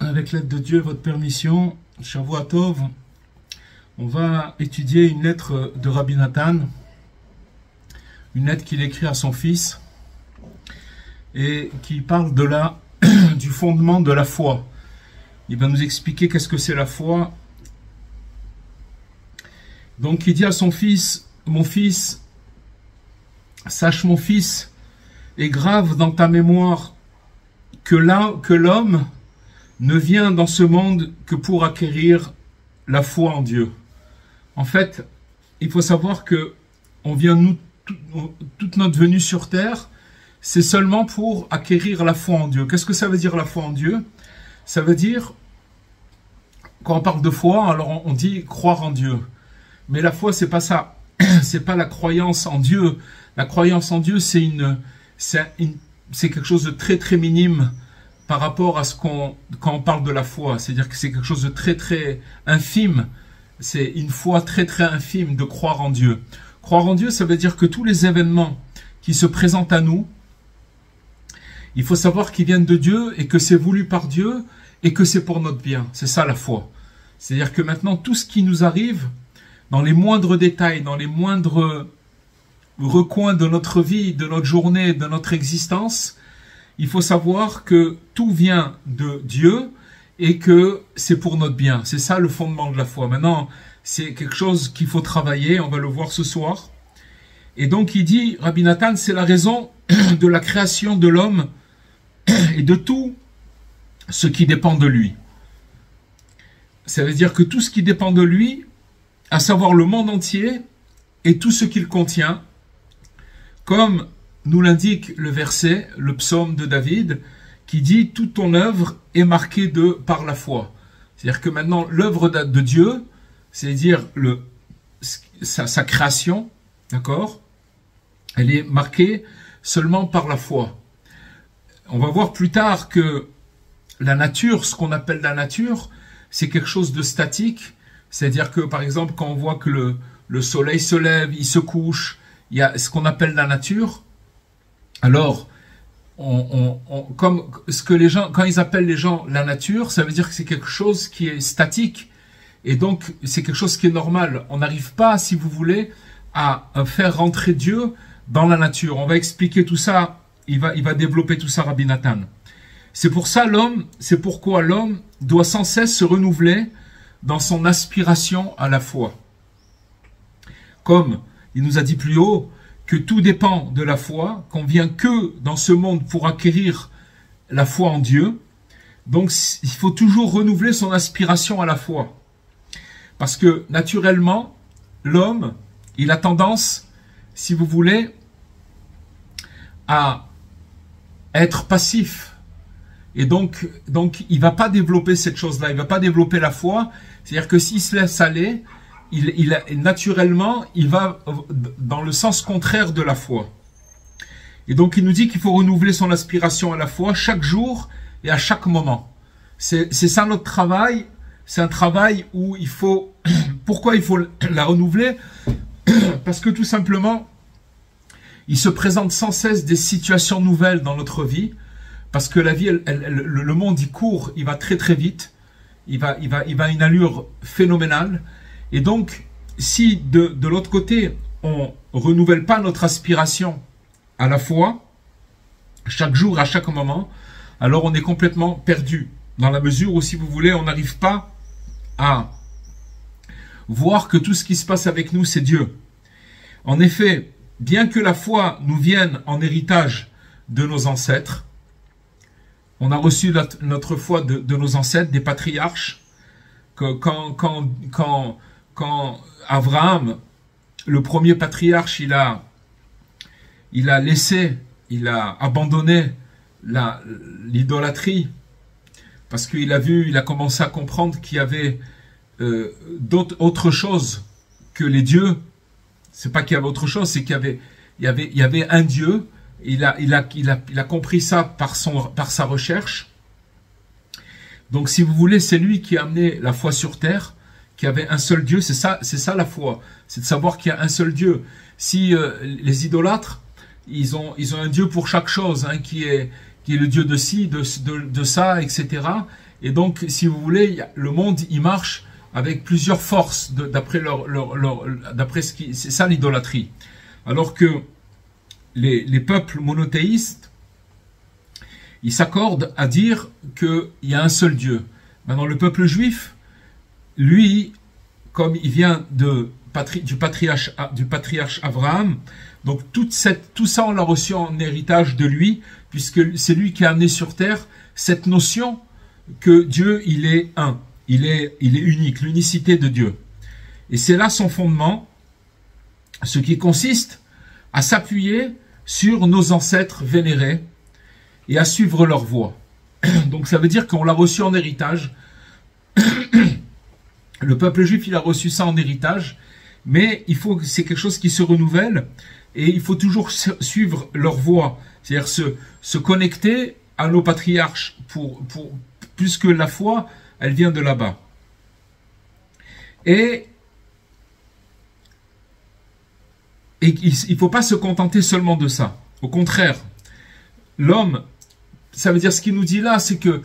Avec l'aide de Dieu et votre permission, Shavua Tov, on va étudier une lettre de Rabbi Nathan, une lettre qu'il écrit à son fils, et qui parle du fondement de la foi. Il va nous expliquer qu'est-ce que c'est la foi. Donc il dit à son fils, mon fils, sache mon fils, et grave dans ta mémoire que l'homme ne vient dans ce monde que pour acquérir la foi en Dieu. En fait, il faut savoir que on vient toute notre venue sur terre, c'est seulement pour acquérir la foi en Dieu. Qu'est-ce que ça veut dire la foi en Dieu? Ça veut dire, quand on parle de foi, alors on dit croire en Dieu. Mais la foi, c'est pas ça. C'est pas la croyance en Dieu. La croyance en Dieu, c'est quelque chose de très très minime par rapport à quand on parle de la foi. C'est-à-dire que c'est quelque chose de très très infime. C'est une foi très très infime de croire en Dieu. Croire en Dieu, ça veut dire que tous les événements qui se présentent à nous, il faut savoir qu'ils viennent de Dieu et que c'est voulu par Dieu et que c'est pour notre bien. C'est ça la foi. C'est-à-dire que maintenant, tout ce qui nous arrive, dans les moindres détails, dans les moindres recoins de notre vie, de notre journée, de notre existence, il faut savoir que tout vient de Dieu et que c'est pour notre bien. C'est ça le fondement de la foi. Maintenant, c'est quelque chose qu'il faut travailler, on va le voir ce soir. Et donc il dit, Rabbi Nathan, c'est la raison de la création de l'homme et de tout ce qui dépend de lui. Ça veut dire que tout ce qui dépend de lui, à savoir le monde entier et tout ce qu'il contient, comme nous l'indique le verset, le psaume de David, qui dit « Toute ton œuvre est marquée par la foi ». C'est-à-dire que maintenant, l'œuvre de Dieu, c'est-à-dire sa création, d'accord, elle est marquée seulement par la foi. On va voir plus tard que la nature, ce qu'on appelle la nature, c'est quelque chose de statique. C'est-à-dire que, par exemple, quand on voit que le soleil se lève, il se couche, il y a ce qu'on appelle la nature. Alors, comme ce que les gens, quand ils appellent les gens la nature, ça veut dire que c'est quelque chose qui est statique. Et donc, c'est quelque chose qui est normal. On n'arrive pas, si vous voulez, à faire rentrer Dieu dans la nature. On va expliquer tout ça. Il va développer tout ça, Rabbi Nathan. C'est pourquoi l'homme doit sans cesse se renouveler dans son aspiration à la foi. Comme il nous a dit plus haut, que tout dépend de la foi, qu'on vient que dans ce monde pour acquérir la foi en Dieu. Donc, il faut toujours renouveler son aspiration à la foi. Parce que, naturellement, l'homme, il a tendance, si vous voulez, à être passif. Et donc il va pas développer cette chose-là, il va pas développer la foi. C'est-à-dire que s'il se laisse aller, naturellement, il va dans le sens contraire de la foi. Et donc il nous dit qu'il faut renouveler son aspiration à la foi chaque jour et à chaque moment. C'est ça notre travail. C'est un travail où il faut... Pourquoi il faut la renouveler? Parce que tout simplement, il se présente sans cesse des situations nouvelles dans notre vie. Parce que la vie, le monde, il court, il va très très vite. Il va à une allure phénoménale. Et donc, si de l'autre côté, on renouvelle pas notre aspiration à la foi, chaque jour, à chaque moment, alors on est complètement perdu. Dans la mesure où, si vous voulez, on n'arrive pas à voir que tout ce qui se passe avec nous, c'est Dieu. En effet, bien que la foi nous vienne en héritage de nos ancêtres, on a reçu notre foi de nos ancêtres, des patriarches. Quand Abraham, le premier patriarche, il a abandonné l'idolâtrie, parce qu'il a commencé à comprendre qu'il y avait autre chose que les dieux. C'est pas qu'il y avait autre chose, c'est qu'il y avait un Dieu. Il a compris ça par sa recherche. Donc, si vous voulez, c'est lui qui a amené la foi sur terre, qui avait un seul Dieu. C'est ça la foi. C'est de savoir qu'il y a un seul Dieu. Si les idolâtres, ils ont un Dieu pour chaque chose, hein, qui est le Dieu de ci, de ça, etc. Et donc, si vous voulez, le monde, il marche avec plusieurs forces, d'après c'est ça l'idolâtrie. Alors que les peuples monothéistes, ils s'accordent à dire qu'il y a un seul Dieu. Maintenant, le peuple juif, lui, comme il vient du patriarche Abraham, donc tout ça, on l'a reçu en héritage de lui, puisque c'est lui qui a amené sur terre cette notion que Dieu, il est un, il est unique, l'unicité de Dieu. Et c'est là son fondement, ce qui consiste à s'appuyer sur nos ancêtres vénérés et à suivre leur voie. Donc ça veut dire qu'on l'a reçu en héritage. Le peuple juif, il a reçu ça en héritage, mais c'est quelque chose qui se renouvelle et il faut toujours suivre leur voie, c'est-à-dire se connecter à nos patriarches puisque la foi, elle vient de là-bas. Et il ne faut pas se contenter seulement de ça. Au contraire, l'homme, ça veut dire ce qu'il nous dit là, c'est que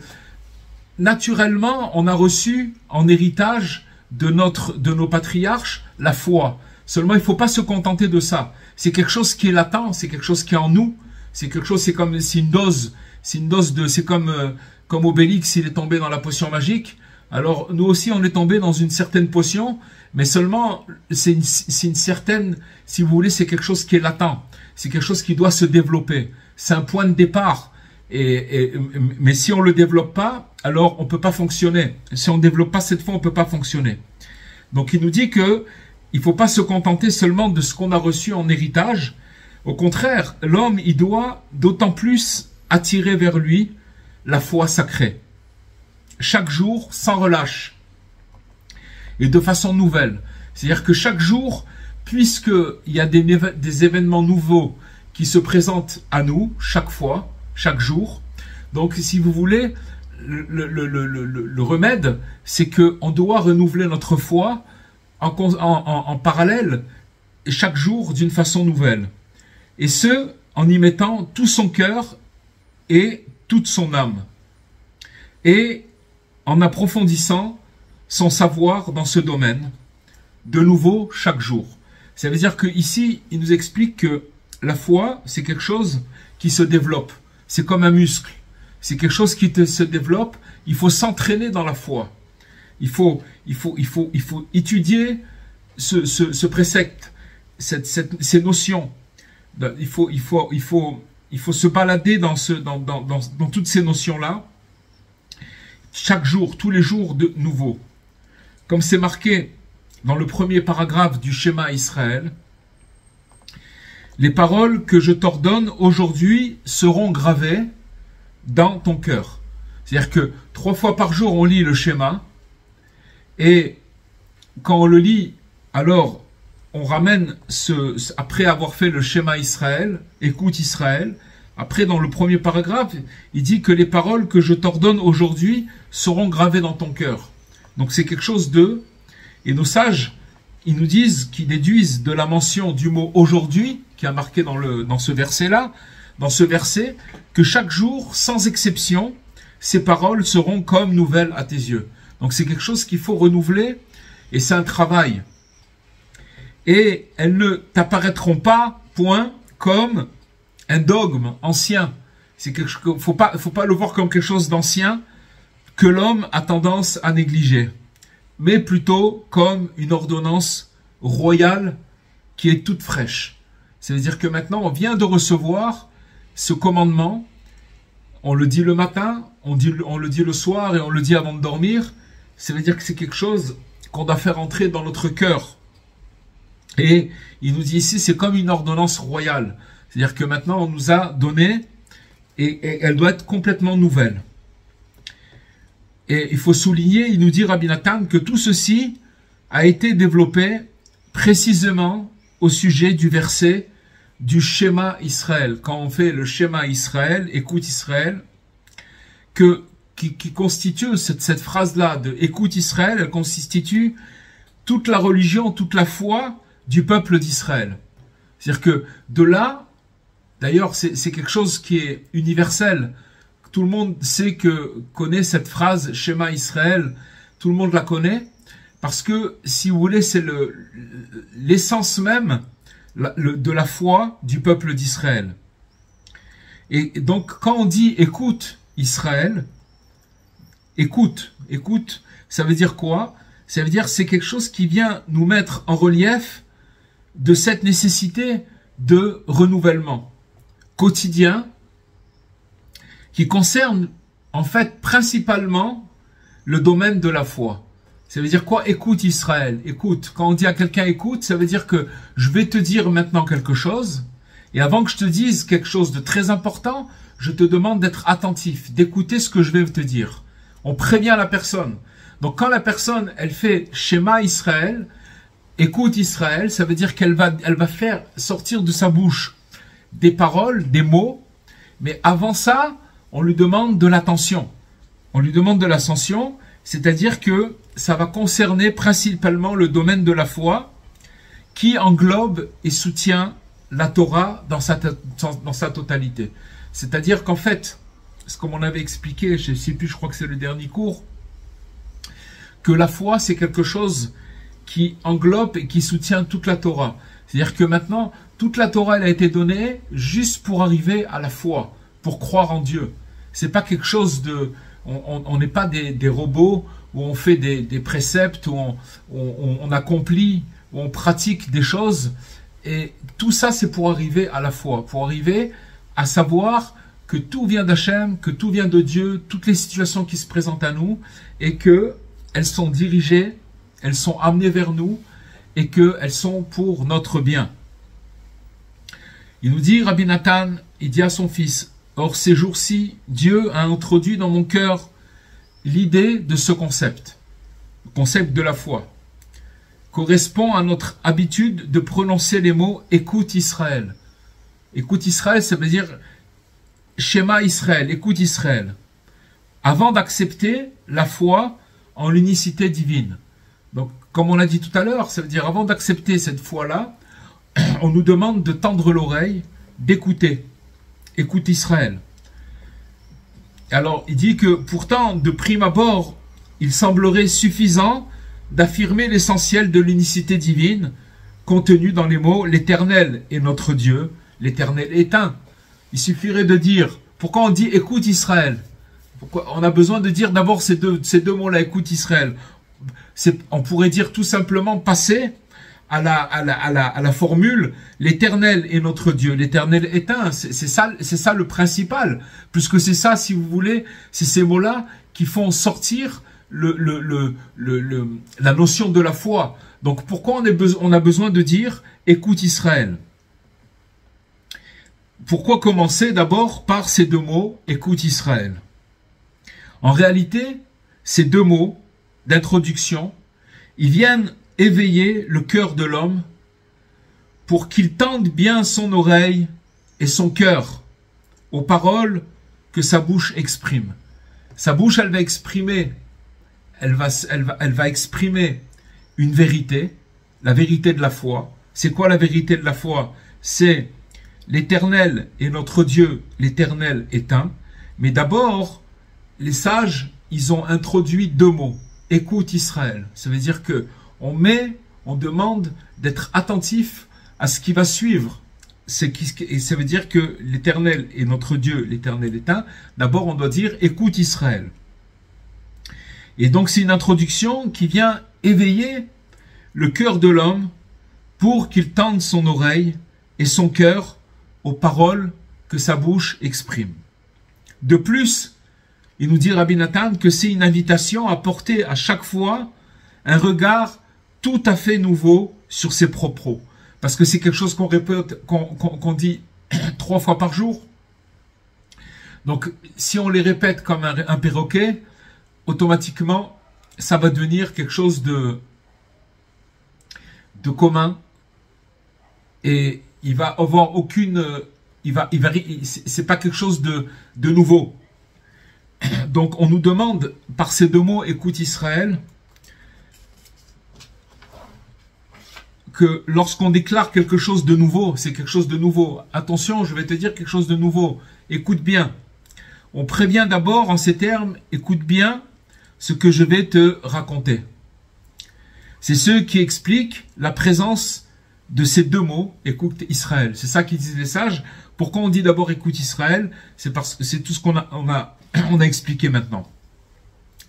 naturellement, on a reçu en héritage de nos patriarches la foi. Seulement, il ne faut pas se contenter de ça. C'est quelque chose qui est latent, c'est quelque chose qui est en nous. C'est quelque chose, c'est une dose c'est comme Obélix, il est tombé dans la potion magique. Alors, nous aussi, on est tombé dans une certaine potion, mais seulement, c'est une certaine, si vous voulez, c'est quelque chose qui est latent. C'est quelque chose qui doit se développer. C'est un point de départ. Mais si on ne le développe pas, alors on ne peut pas fonctionner. Si on ne développe pas cette foi, on ne peut pas fonctionner. Donc, il nous dit que il ne faut pas se contenter seulement de ce qu'on a reçu en héritage. Au contraire, l'homme, il doit d'autant plus attirer vers lui la foi sacrée. Chaque jour, sans relâche. Et de façon nouvelle. C'est-à-dire que chaque jour, puisqu'il y a des événements nouveaux qui se présentent à nous, chaque fois, chaque jour. Donc, si vous voulez, le remède, c'est qu'on doit renouveler notre foi en parallèle, chaque jour, d'une façon nouvelle. Et ce, en y mettant tout son cœur et toute son âme. Et en approfondissant son savoir dans ce domaine, de nouveau, chaque jour. Ça veut dire qu'ici, il nous explique que la foi, c'est quelque chose qui se développe. C'est comme un muscle. C'est quelque chose qui se développe. Il faut s'entraîner dans la foi. Il faut étudier ce précepte, ces notions. Il faut se balader dans toutes ces notions-là. Chaque jour, tous les jours de nouveau. Comme c'est marqué dans le premier paragraphe du schéma Israël, Les paroles que je t'ordonne aujourd'hui seront gravées dans ton cœur. C'est-à-dire que 3 fois par jour, on lit le schéma. Et quand on le lit, alors on ramène, après avoir fait le schéma Israël, écoute Israël, après dans le premier paragraphe, il dit que les paroles que je t'ordonne aujourd'hui seront gravées dans ton cœur. Donc c'est quelque chose de... Et nos sages, ils nous disent, qu'ils déduisent de la mention du mot aujourd'hui, qui est marqué dans ce verset-là, dans ce verset, que chaque jour, sans exception, ces paroles seront comme nouvelles à tes yeux. Donc c'est quelque chose qu'il faut renouveler, et c'est un travail. Et elles ne t'apparaîtront pas, point, comme un dogme ancien. Faut pas le voir comme quelque chose d'ancien que l'homme a tendance à négliger, mais plutôt comme une ordonnance royale qui est toute fraîche. C'est-à-dire que maintenant, on vient de recevoir ce commandement, on le dit le matin, on le dit le soir et on le dit avant de dormir. Ça veut dire que c'est quelque chose qu'on doit faire entrer dans notre cœur. Et il nous dit ici, c'est comme une ordonnance royale. C'est-à-dire que maintenant, on nous a donné et elle doit être complètement nouvelle. Et il faut souligner, il nous dit Rabbi Nathan, que tout ceci a été développé précisément au sujet du verset du schéma Israël. Quand on fait le schéma Israël, écoute Israël, qui constitue cette phrase-là de écoute Israël, elle constitue toute la religion, toute la foi du peuple d'Israël. C'est-à-dire que de là, d'ailleurs c'est quelque chose qui est universel. Tout le monde connaît cette phrase schéma Israël, tout le monde la connaît, parce que si vous voulez, c'est l'essence même de la foi du peuple d'Israël. Et donc quand on dit écoute Israël, écoute, ça veut dire quoi? Ça veut dire c'est quelque chose qui vient nous mettre en relief de cette nécessité de renouvellement quotidien qui concerne en fait principalement le domaine de la foi. Ça veut dire quoi? Écoute Israël, écoute. Quand on dit à quelqu'un écoute, ça veut dire que je vais te dire maintenant quelque chose, et avant que je te dise quelque chose de très important, je te demande d'être attentif, d'écouter ce que je vais te dire. On prévient la personne. Donc quand la personne, elle fait schéma Israël, écoute Israël, ça veut dire qu'elle va faire sortir de sa bouche des paroles, des mots, mais avant ça, on lui demande de l'attention. On lui demande de l'attention, c'est-à-dire que ça va concerner principalement le domaine de la foi qui englobe et soutient la Torah dans sa totalité. C'est-à-dire qu'en fait, comme on avait expliqué, je ne sais plus, je crois que c'est le dernier cours, que la foi c'est quelque chose qui englobe et qui soutient toute la Torah. C'est-à-dire que maintenant, toute la Torah elle a été donnée juste pour arriver à la foi, pour croire en Dieu. C'est pas quelque chose de... On n'est pas des robots où on fait des préceptes, où on accomplit, où on pratique des choses. Et tout ça, c'est pour arriver à la foi, pour arriver à savoir que tout vient d'Hachem, que tout vient de Dieu, toutes les situations qui se présentent à nous, et qu'elles sont dirigées, elles sont amenées vers nous, et qu'elles sont pour notre bien. Il nous dit, Rabbi Nathan, il dit à son fils, « Or, ces jours-ci, Dieu a introduit dans mon cœur l'idée de ce concept, le concept de la foi, correspond à notre habitude de prononcer les mots « écoute Israël ». Écoute Israël, ça veut dire schéma Israël, écoute Israël. Avant d'accepter la foi en l'unicité divine. Donc, comme on l'a dit tout à l'heure, ça veut dire avant d'accepter cette foi-là, on nous demande de tendre l'oreille, d'écouter. Écoute Israël. Alors, il dit que pourtant, de prime abord, il semblerait suffisant d'affirmer l'essentiel de l'unicité divine contenu dans les mots « l'Éternel est notre Dieu, l'Éternel est un ». Il suffirait de dire, pourquoi on dit « écoute Israël » ? Pourquoi on a besoin de dire d'abord ces deux mots-là, « écoute Israël ». On pourrait dire tout simplement passer à la formule « l'Éternel est notre Dieu, l'Éternel est un ». C'est ça le principal, puisque c'est ça, si vous voulez, c'est ces mots-là qui font sortir la notion de la foi. Donc pourquoi on a besoin de dire « écoute Israël ». pourquoi commencer d'abord par ces deux mots, écoute Israël? En réalité, ces deux mots d'introduction, ils viennent éveiller le cœur de l'homme pour qu'il tende bien son oreille et son cœur aux paroles que sa bouche exprime. Sa bouche, elle va exprimer, elle va exprimer une vérité, la vérité de la foi. C'est quoi la vérité de la foi? C'est l'Éternel est notre Dieu, l'Éternel est un. Mais d'abord, les sages, ils ont introduit deux mots. Écoute Israël. Ça veut dire que on demande d'être attentif à ce qui va suivre. Et ça veut dire que l'Éternel est notre Dieu, l'Éternel est un. D'abord, on doit dire écoute Israël. Et donc, c'est une introduction qui vient éveiller le cœur de l'homme pour qu'il tende son oreille et son cœur aux paroles que sa bouche exprime. De plus, il nous dit Rabbi Nathan que c'est une invitation à porter à chaque fois un regard tout à fait nouveau sur ses propos. Parce que c'est quelque chose qu'on répète, qu'on dit 3 fois par jour. Donc, si on les répète comme un perroquet, automatiquement, ça va devenir quelque chose de commun. Et il va avoir aucune... c'est pas quelque chose de nouveau. Donc, on nous demande, par ces deux mots, écoute Israël, que lorsqu'on déclare quelque chose de nouveau, c'est quelque chose de nouveau. Attention, je vais te dire quelque chose de nouveau. Écoute bien. On prévient d'abord en ces termes, écoute bien ce que je vais te raconter. C'est ceux qui expliquent la présence de ces deux mots, écoute Israël. C'est ça qu'ils disent les sages. Pourquoi on dit d'abord écoute Israël? C'est parce que c'est tout ce qu'on a expliqué maintenant.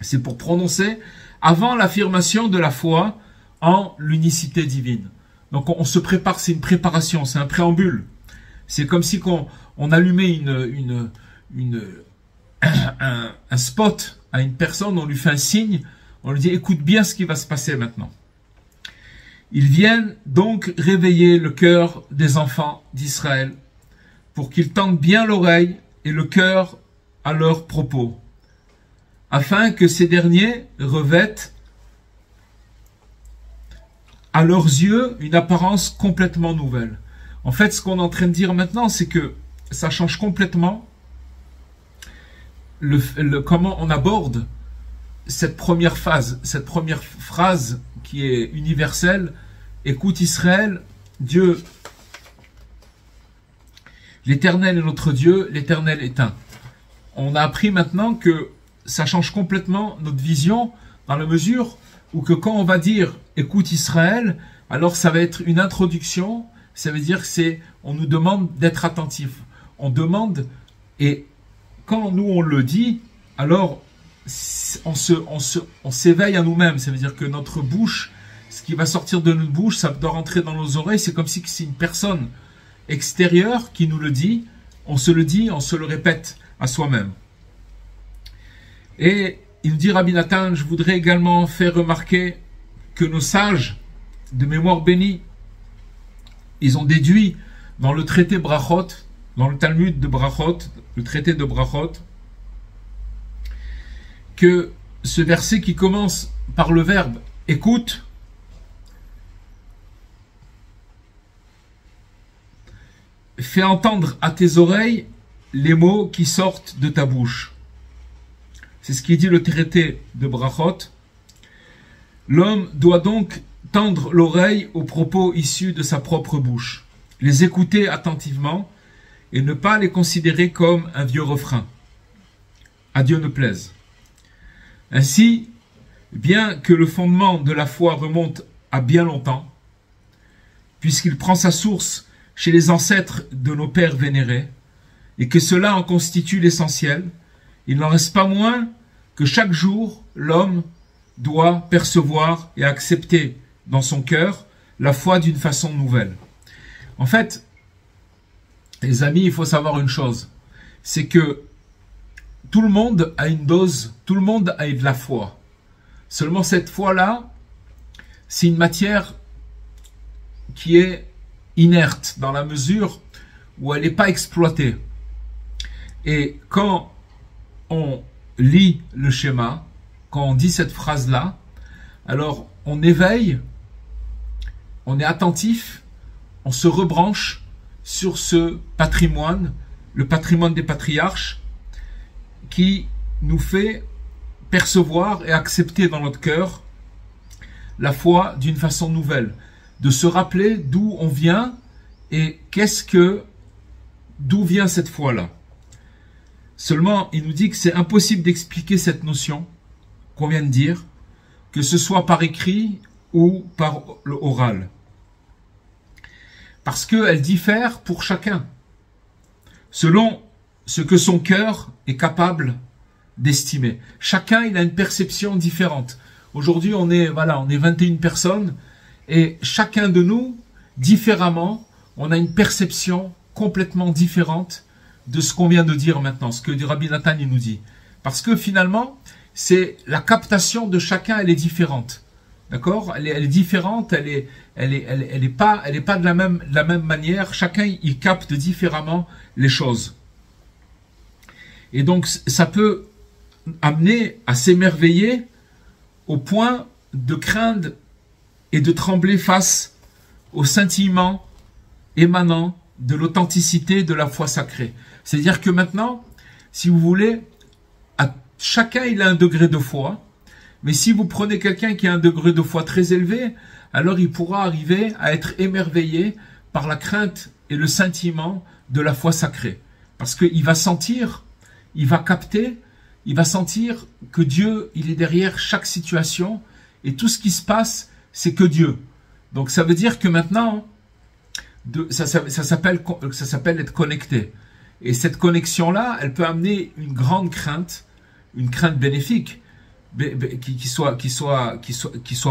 C'est pour prononcer avant l'affirmation de la foi en l'unicité divine. Donc on se prépare, c'est une préparation, c'est un préambule. C'est comme si on allumait un spot à une personne, on lui fait un signe, on lui dit écoute bien ce qui va se passer maintenant. Ils viennent donc réveiller le cœur des enfants d'Israël pour qu'ils tendent bien l'oreille et le cœur à leurs propos, afin que ces derniers revêtent à leurs yeux une apparence complètement nouvelle. En fait, ce qu'on est en train de dire maintenant, c'est que ça change complètement comment on aborde cette première phase, cette première phrase qui est universelle. Écoute Israël, Dieu, l'Éternel est notre Dieu, l'Éternel est un. On a appris maintenant que ça change complètement notre vision dans la mesure où que quand on va dire écoute Israël, alors ça va être une introduction, ça veut dire que on nous demande d'être attentif. On demande, et quand nous on le dit, alors on s'éveille à nous-mêmes. Ça veut dire que notre bouche, ce qui va sortir de notre bouche, ça doit rentrer dans nos oreilles. C'est comme si c'est une personne extérieure qui nous le dit. On se le dit, on se le répète à soi-même. Et il nous dit Rabbi Nathan, je voudrais également faire remarquer que nos sages de mémoire bénie, ils ont déduit dans le traité Brachot, dans le Talmud de Brachot, le traité de Brachot, que ce verset qui commence par le verbe écoute, fais entendre à tes oreilles les mots qui sortent de ta bouche. C'est ce qui dit le traité de Brachot. L'homme doit donc tendre l'oreille aux propos issus de sa propre bouche, les écouter attentivement et ne pas les considérer comme un vieux refrain. À Dieu ne plaise. Ainsi, bien que le fondement de la foi remonte à bien longtemps, puisqu'il prend sa source chez les ancêtres de nos pères vénérés, et que cela en constitue l'essentiel, il n'en reste pas moins que chaque jour, l'homme doit percevoir et accepter dans son cœur la foi d'une façon nouvelle. En fait, les amis, il faut savoir une chose, c'est que tout le monde a une dose, tout le monde a de la foi. Seulement cette foi-là, c'est une matière qui est inerte dans la mesure où elle n'est pas exploitée. Et quand on lit le schéma, quand on dit cette phrase-là, alors on éveille, on est attentif, on se rebranche sur ce patrimoine, le patrimoine des patriarches, qui nous fait percevoir et accepter dans notre cœur la foi d'une façon nouvelle, de se rappeler d'où on vient et d'où vient cette foi-là. Seulement, il nous dit que c'est impossible d'expliquer cette notion qu'on vient de dire, que ce soit par écrit ou par l'oral. Parce qu'elle diffère pour chacun, selon ce que son cœur est capable d'estimer. Chacun, il a une perception différente. Aujourd'hui, on est 21 personnes, et chacun de nous, différemment, on a une perception complètement différente de ce qu'on vient de dire maintenant, ce que Rabbi Nathan il nous dit. Parce que finalement, c'est la captation de chacun, elle est différente. D'accord ? Elle est différente, elle est pas de la même manière. Chacun, il capte différemment les choses. Et donc, ça peut amener à s'émerveiller au point de craindre et de trembler face au scintillement émanant de l'authenticité de la foi sacrée. C'est-à-dire que maintenant, si vous voulez, chacun il a un degré de foi, mais si vous prenez quelqu'un qui a un degré de foi très élevé, alors il pourra arriver à être émerveillé par la crainte et le scintillement de la foi sacrée. Parce qu'il va sentir, il va capter, il va sentir que Dieu, il est derrière chaque situation, et tout ce qui se passe, c'est que Dieu. Donc ça veut dire que maintenant, ça s'appelle être connecté. Et cette connexion-là, elle peut amener une grande crainte, une crainte bénéfique, qui soit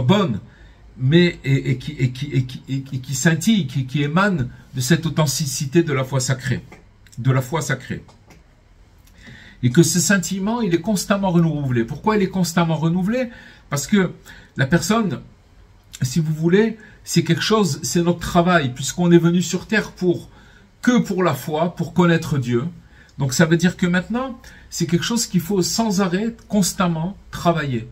bonne, mais qui scintille, qui émane de cette authenticité de la foi sacrée, Et que ce sentiment, il est constamment renouvelé. Pourquoi il est constamment renouvelé? Parce que la personne, si vous voulez, c'est quelque chose, c'est notre travail, puisqu'on est venu sur terre pour la foi, pour connaître Dieu. Donc ça veut dire que maintenant, c'est quelque chose qu'il faut sans arrêt, constamment travailler.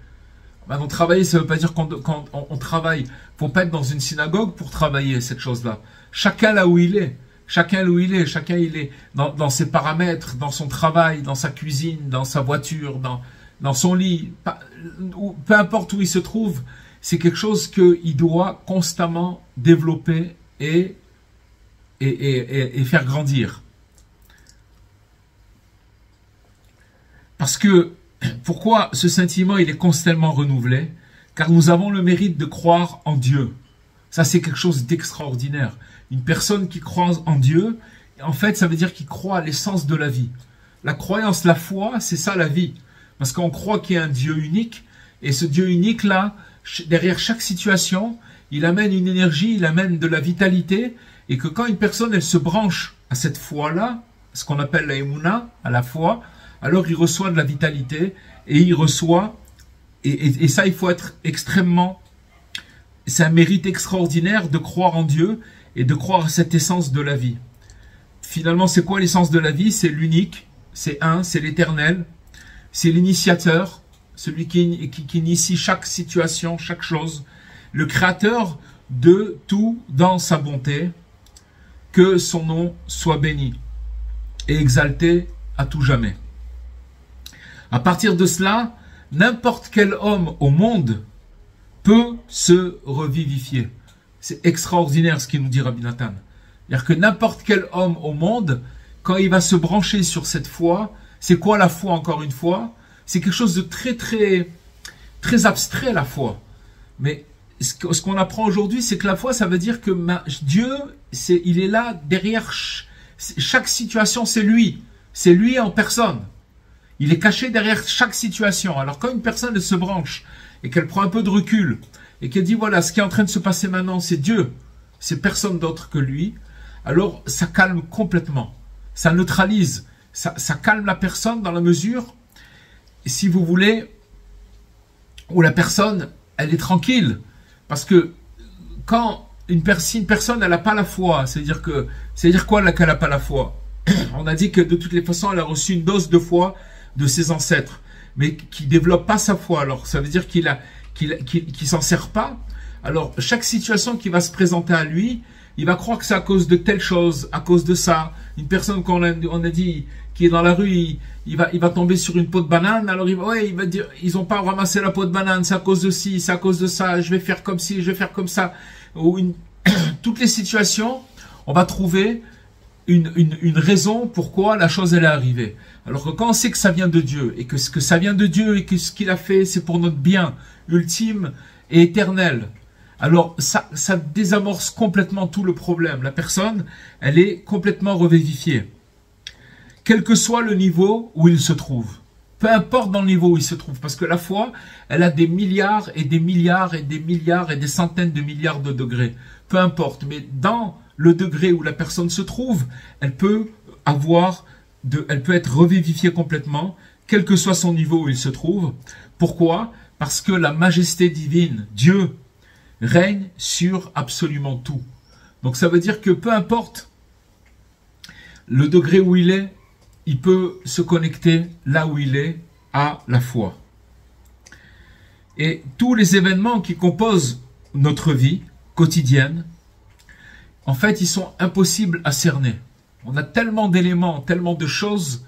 Maintenant, travailler, ça ne veut pas dire quand on travaille. Il ne faut pas être dans une synagogue pour travailler cette chose-là. Chacun là où il est. Chacun il est dans ses paramètres, dans son travail, dans sa cuisine, dans sa voiture, dans son lit. Peu importe où il se trouve, c'est quelque chose qu'il doit constamment développer et faire grandir. Parce que, pourquoi ce sentiment il est constamment renouvelé? Car nous avons le mérite de croire en Dieu. Ça, c'est quelque chose d'extraordinaire. Une personne qui croit en Dieu, en fait, ça veut dire qu'il croit à l'essence de la vie. La croyance, la foi, c'est ça la vie. Parce qu'on croit qu'il y a un Dieu unique, et ce Dieu unique-là, derrière chaque situation, il amène une énergie, il amène de la vitalité, et que quand une personne, elle se branche à cette foi-là, ce qu'on appelle la émouna, à la foi, alors il reçoit de la vitalité, et il reçoit, et ça, il faut être extrêmement, c'est un mérite extraordinaire de croire en Dieu, et de croire à cette essence de la vie. Finalement, c'est quoi l'essence de la vie? C'est l'unique, c'est un, c'est l'éternel, c'est l'initiateur, celui qui initie chaque situation, chaque chose, le créateur de tout dans sa bonté, que son nom soit béni et exalté à tout jamais. À partir de cela, n'importe quel homme au monde peut se revivifier. C'est extraordinaire ce qu'il nous dit Rabbi Nathan. C'est-à-dire que n'importe quel homme au monde, quand il va se brancher sur cette foi, c'est quoi la foi encore une fois? C'est quelque chose de très très très abstrait la foi. Mais ce qu'on apprend aujourd'hui, c'est que la foi, ça veut dire que Dieu, il est là derrière chaque situation, c'est lui en personne. Il est caché derrière chaque situation. Alors quand une personne elle se branche et qu'elle prend un peu de recul, et qu'elle dit, voilà, ce qui est en train de se passer maintenant, c'est Dieu, c'est personne d'autre que lui, alors ça calme complètement, ça neutralise, ça calme la personne dans la mesure, si vous voulez, où la personne, elle est tranquille, parce que quand si une personne, elle n'a pas la foi, c'est-à-dire quoi là qu'elle n'a pas la foi? On a dit que de toutes les façons, elle a reçu une dose de foi de ses ancêtres, mais qui développe pas sa foi. Alors, ça veut dire qu'il s'en sert pas. Alors, chaque situation qui va se présenter à lui, il va croire que c'est à cause de telle chose, à cause de ça. Une personne qu'on a dit qui est dans la rue, il va tomber sur une peau de banane. Alors il va dire, ils ont pas ramassé la peau de banane, c'est à cause de ci, c'est à cause de ça. Je vais faire comme ci, je vais faire comme ça. Toutes les situations, on va trouver une raison pourquoi la chose elle est arrivée. Alors que quand on sait que ça vient de Dieu et que ça vient de Dieu et que ce qu'il a fait c'est pour notre bien ultime et éternel, alors ça désamorce complètement tout le problème. La personne, elle est complètement revivifiée. Quel que soit le niveau où il se trouve. Peu importe dans le niveau où il se trouve. Parce que la foi, elle a des milliards et des milliards et des milliards et des centaines de milliards de degrés. Peu importe. Mais dans le degré où la personne se trouve, elle peut être revivifiée complètement, quel que soit son niveau où il se trouve. Pourquoi? Parce que la majesté divine, Dieu, règne sur absolument tout. Donc ça veut dire que peu importe le degré où il est, il peut se connecter là où il est à la foi. Et tous les événements qui composent notre vie quotidienne, en fait, ils sont impossibles à cerner. On a tellement d'éléments, tellement de choses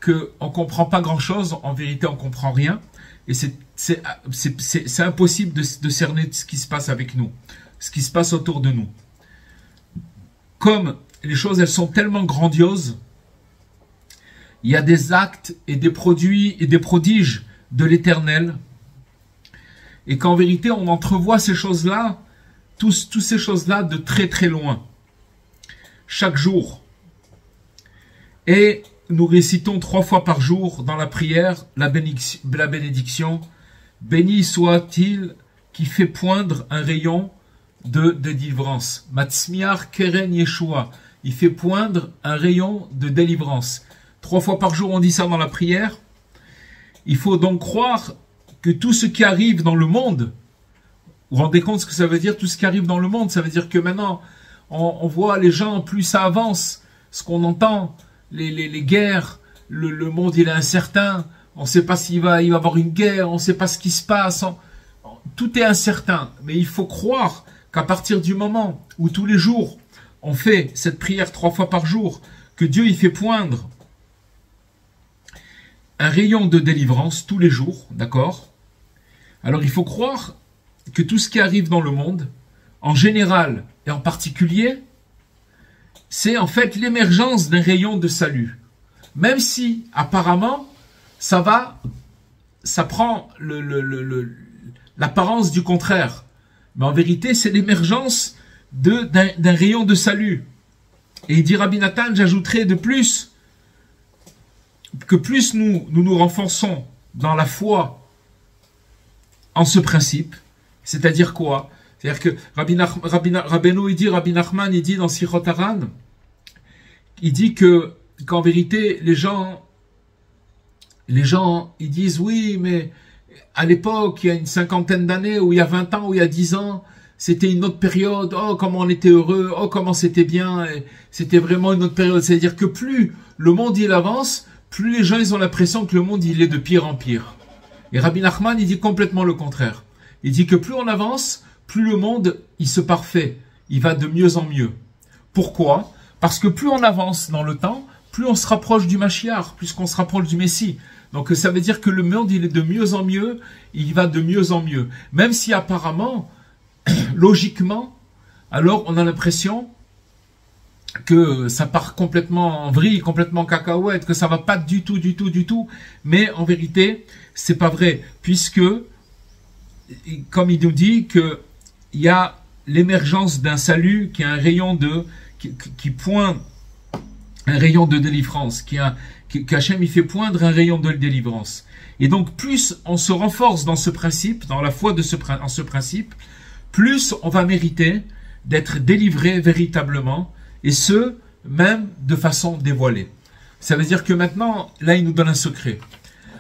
qu'on ne comprend pas grand-chose. En vérité, on ne comprend rien. Et c'est impossible de cerner ce qui se passe avec nous, ce qui se passe autour de nous. Comme les choses, elles sont tellement grandioses, il y a des actes et des produits et des prodiges de l'Éternel. Et qu'en vérité, on entrevoit ces choses-là, toutes ces choses-là de très très loin. Chaque jour. Et nous récitons 3 fois par jour dans la prière la bénédiction. Béni soit-il qui fait poindre un rayon de délivrance. Matzmiar Keren Yeshua. Il fait poindre un rayon de délivrance. 3 fois par jour, on dit ça dans la prière. Il faut donc croire que tout ce qui arrive dans le monde, vous vous rendez compte ce que ça veut dire, tout ce qui arrive dans le monde, ça veut dire que maintenant, on voit les gens, plus ça avance, ce qu'on entend, les guerres, le monde il est incertain, on ne sait pas il va y avoir une guerre, on ne sait pas ce qui se passe, tout est incertain. Mais il faut croire qu'à partir du moment où tous les jours, on fait cette prière 3 fois par jour, que Dieu il fait poindre un rayon de délivrance tous les jours, d'accord? Alors il faut croire que tout ce qui arrive dans le monde, en général et en particulier, c'est en fait l'émergence d'un rayon de salut. Même si apparemment ça prend l'apparence du contraire. Mais en vérité, c'est l'émergence d'un rayon de salut. Et il dit Rabbi Nathan, j'ajouterai de plus, que plus nous renforçons dans la foi en ce principe, c'est-à-dire quoi? C'est-à-dire que Rabbi Nachman, il dit dans Sichot Haran, il dit qu'en vérité, les gens, ils disent oui, mais à l'époque, il y a une 50aine d'années, ou il y a 20 ans, ou il y a 10 ans, c'était une autre période, oh comment on était heureux, oh comment c'était bien, c'était vraiment une autre période. C'est-à-dire que plus le monde il avance, plus les gens ils ont l'impression que le monde il est de pire en pire. Et Rabbi Nachman il dit complètement le contraire. Il dit que plus on avance, plus le monde il se parfait, il va de mieux en mieux. Pourquoi? Parce que plus on avance dans le temps, plus on se rapproche du Mashiach, plus qu'on se rapproche du Messie. Donc ça veut dire que le monde il est de mieux en mieux, il va de mieux en mieux. Même si apparemment, logiquement, alors on a l'impression que ça part complètement en vrille, complètement en cacahuète, que ça va pas du tout, mais en vérité, c'est pas vrai, puisque, comme il nous dit, que il y a l'émergence d'un salut qui a un rayon qui pointe un rayon de délivrance, qu'Hachem il fait poindre un rayon de délivrance. Et donc, plus on se renforce dans ce principe, dans la foi en ce principe, plus on va mériter d'être délivré véritablement, et ce, même de façon dévoilée. Ça veut dire que maintenant, là, il nous donne un secret.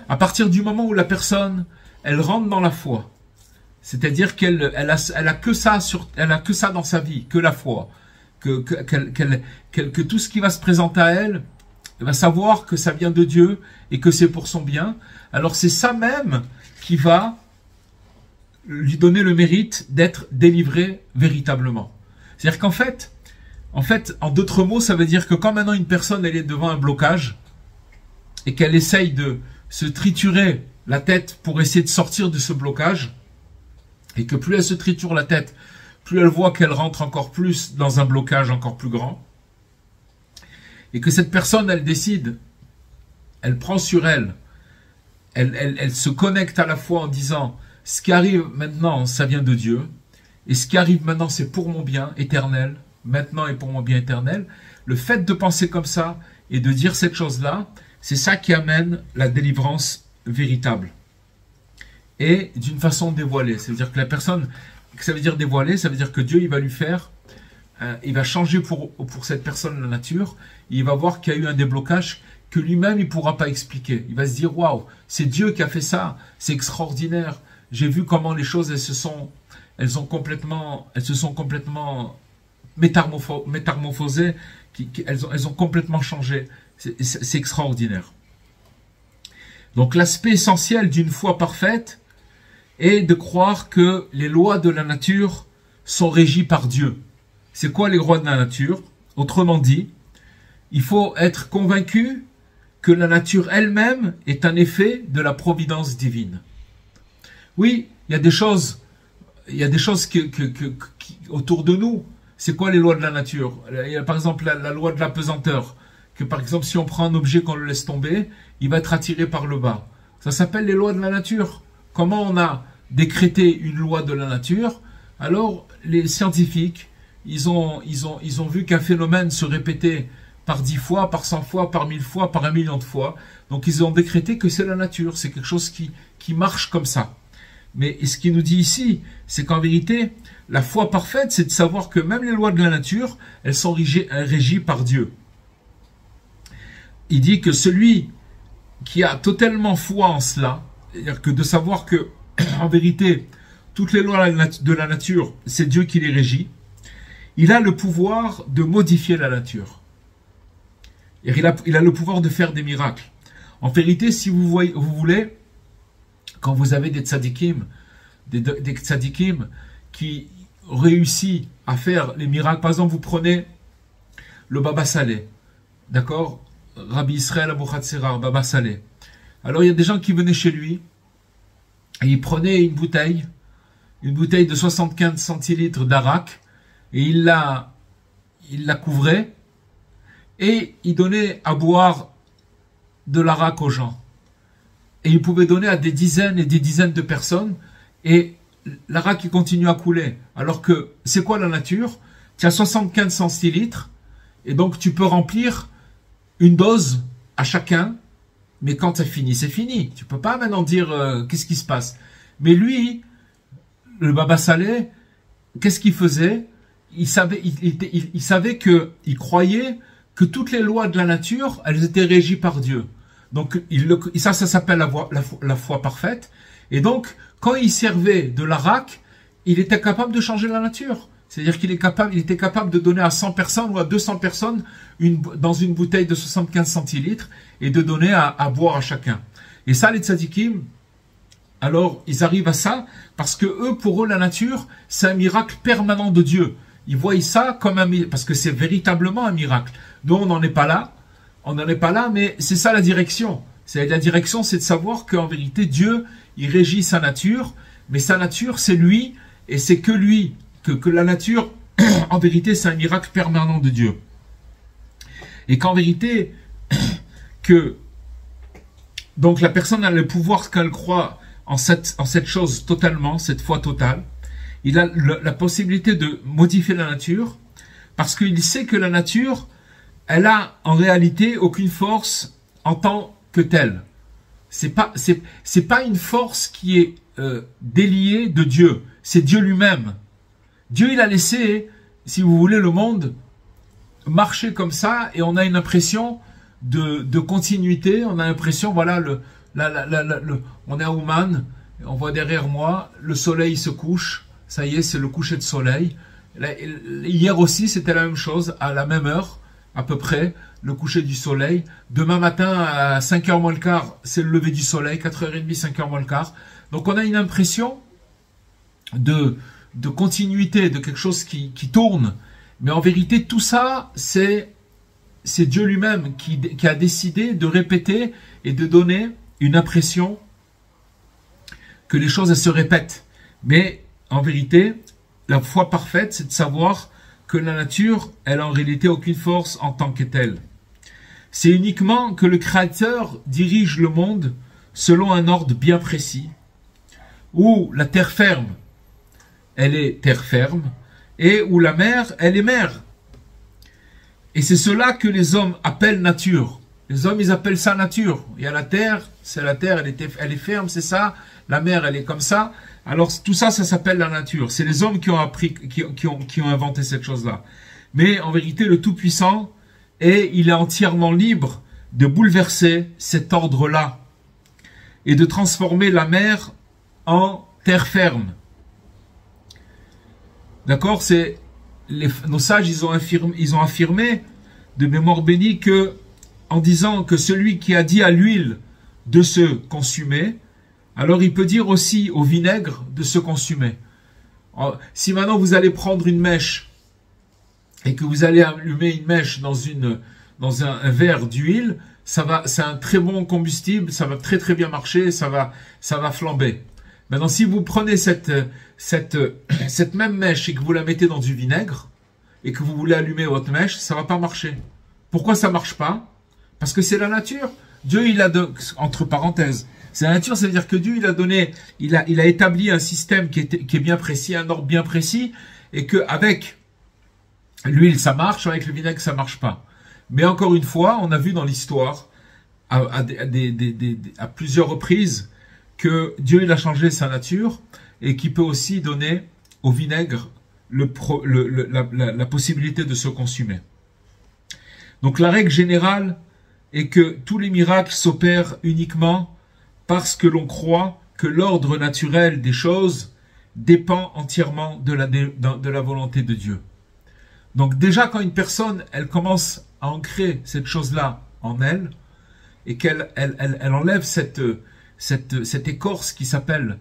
À partir du moment où la personne, elle rentre dans la foi, C'est-à-dire elle a que ça dans sa vie, que la foi, que tout ce qui va se présenter à elle, elle va savoir que ça vient de Dieu et que c'est pour son bien. Alors c'est ça même qui va lui donner le mérite d'être délivré véritablement. C'est-à-dire qu'en fait, en d'autres mots, ça veut dire que quand maintenant une personne elle est devant un blocage et qu'elle essaye de se triturer la tête pour essayer de sortir de ce blocage, et que plus elle se triture la tête, plus elle voit qu'elle rentre encore plus dans un blocage encore plus grand, et que cette personne, elle décide, elle prend sur elle, elle se connecte à la fois en disant, ce qui arrive maintenant, ça vient de Dieu, et ce qui arrive maintenant, c'est pour mon bien éternel, maintenant et pour mon bien éternel. Le fait de penser comme ça, et de dire cette chose-là, c'est ça qui amène la délivrance véritable. Et d'une façon dévoilée. C'est-à-dire que la personne, ça veut dire dévoilée, ça veut dire que Dieu, il va lui faire, il va changer pour cette personne la nature, et il va voir qu'il y a eu un déblocage que lui-même, il ne pourra pas expliquer. Il va se dire, waouh, c'est Dieu qui a fait ça, c'est extraordinaire. J'ai vu comment les choses, elles se sont complètement métamorphosées, elles ont complètement changé. C'est extraordinaire. Donc l'aspect essentiel d'une foi parfaite est de croire que les lois de la nature sont régies par Dieu. C'est quoi les lois de la nature? Autrement dit, il faut être convaincu que la nature elle-même est un effet de la providence divine. Oui, il y a des choses autour de nous. C'est quoi les lois de la nature? Il y a par exemple la loi de la pesanteur. Que par exemple, si on prend un objet, qu'on le laisse tomber, il va être attiré par le bas. Ça s'appelle les lois de la nature. Comment on a décrété une loi de la nature? Alors, les scientifiques, ils ont vu qu'un phénomène se répétait par 10 fois, par 100 fois, par 1000 fois, par 1 million de fois. Donc, ils ont décrété que c'est la nature. C'est quelque chose qui marche comme ça. Mais ce qu'il nous dit ici, c'est qu'en vérité, la foi parfaite, c'est de savoir que même les lois de la nature, elles sont régies par Dieu. Il dit que celui qui a totalement foi en cela, c'est-à-dire que de savoir que, en vérité, toutes les lois de la nature, c'est Dieu qui les régit, il a le pouvoir de modifier la nature. Et il a le pouvoir de faire des miracles. En vérité, si vous voulez, quand vous avez des tzadikim, des tzadikim qui réussissent à faire les miracles, par exemple, vous prenez le Baba Saleh, d'accord? Rabbi Israël Abou Khatserar, Baba Saleh. Alors il y a des gens qui venaient chez lui et ils prenaient une bouteille de 75 centilitres d'arak et il la couvrait et il donnait à boire de l'arak aux gens. Et il pouvait donner à des dizaines et des dizaines de personnes et l'arak il continue à couler. Alors que c'est quoi la nature? Tu as 75 centilitres et donc tu peux remplir une dose à chacun, mais quand c'est fini, c'est fini. Tu peux pas maintenant dire qu'est-ce qui se passe. Mais lui, le Baba Saleh, qu'est-ce qu'il faisait? Il savait que, il croyait que toutes les lois de la nature, elles étaient régies par Dieu. Donc ça s'appelle la foi parfaite. Et donc, quand il servait de l'arak, il était capable de changer la nature. C'est-à-dire qu'il était capable de donner à 100 personnes ou à 200 personnes dans une bouteille de 75 centilitres et de donner à boire à chacun. Et ça, les tzadikim, alors ils arrivent à ça parce que pour eux, la nature, c'est un miracle permanent de Dieu. Ils voient ça comme un miracle, parce que c'est véritablement un miracle. Nous, on n'en est pas là, mais c'est ça la direction. La direction, c'est de savoir qu'en vérité, Dieu, il régit sa nature, mais sa nature, c'est lui, et c'est que lui. Que la nature, en vérité, c'est un miracle permanent de Dieu. Et qu'en vérité, donc la personne a le pouvoir qu'elle croit en cette chose totalement, cette foi totale. Il a la possibilité de modifier la nature, parce qu'il sait que la nature, elle a en réalité aucune force en tant que telle. C'est pas une force qui est déliée de Dieu, c'est Dieu lui-même. Dieu, il a laissé, si vous voulez, le monde marcher comme ça et on a une impression de continuité. On a l'impression, voilà, on est à Ouman On voit derrière moi, le soleil se couche. Ça y est, c'est le coucher de soleil. Là, hier aussi, c'était la même chose, à la même heure, à peu près, le coucher du soleil. Demain matin, à 5h moins le quart, c'est le lever du soleil, 4h30, 5h moins le quart. Donc on a une impression de continuité, de quelque chose qui tourne. Mais en vérité, tout ça, c'est Dieu lui-même qui a décidé de répéter et de donner une impression que les choses elles se répètent. Mais en vérité, la foi parfaite, c'est de savoir que la nature, elle a en réalité aucune force en tant que telle. C'est uniquement que le Créateur dirige le monde selon un ordre bien précis, où la terre ferme, elle est terre ferme, et où la mer, elle est mer. Et c'est cela que les hommes appellent nature. Les hommes, ils appellent ça nature. Il y a la terre, c'est la terre, elle est ferme, c'est ça. La mer, elle est comme ça. Alors tout ça, ça s'appelle la nature. C'est les hommes qui ont appris, qui ont inventé cette chose-là. Mais en vérité, le Tout-Puissant, il est entièrement libre de bouleverser cet ordre-là et de transformer la mer en terre ferme. D'accord? Nos sages, ils ont affirmé de mémoire bénie que, en disant que celui qui a dit à l'huile de se consumer, alors il peut dire aussi au vinaigre de se consumer. Si maintenant vous allez prendre une mèche et que vous allez allumer une mèche dans un verre d'huile, c'est un très bon combustible, ça va très très bien marcher, ça va flamber. Maintenant, si vous prenez cette même mèche et que vous la mettez dans du vinaigre et que vous voulez allumer votre mèche, ça va pas marcher. Pourquoi ça marche pas? Parce que c'est la nature. Dieu, il a entre parenthèses, c'est la nature, ça veut dire que Dieu, il a établi un système qui est bien précis, un ordre bien précis, et que avec l'huile ça marche, avec le vinaigre ça marche pas. Mais encore une fois, on a vu dans l'histoire à plusieurs reprises que Dieu il a changé sa nature et qu'il peut aussi donner au vinaigre la possibilité de se consumer. Donc la règle générale est que tous les miracles s'opèrent uniquement parce que l'on croit que l'ordre naturel des choses dépend entièrement de la volonté de Dieu. Donc déjà quand une personne elle commence à ancrer cette chose-là en elle et qu'elle enlève cette écorce qui s'appelle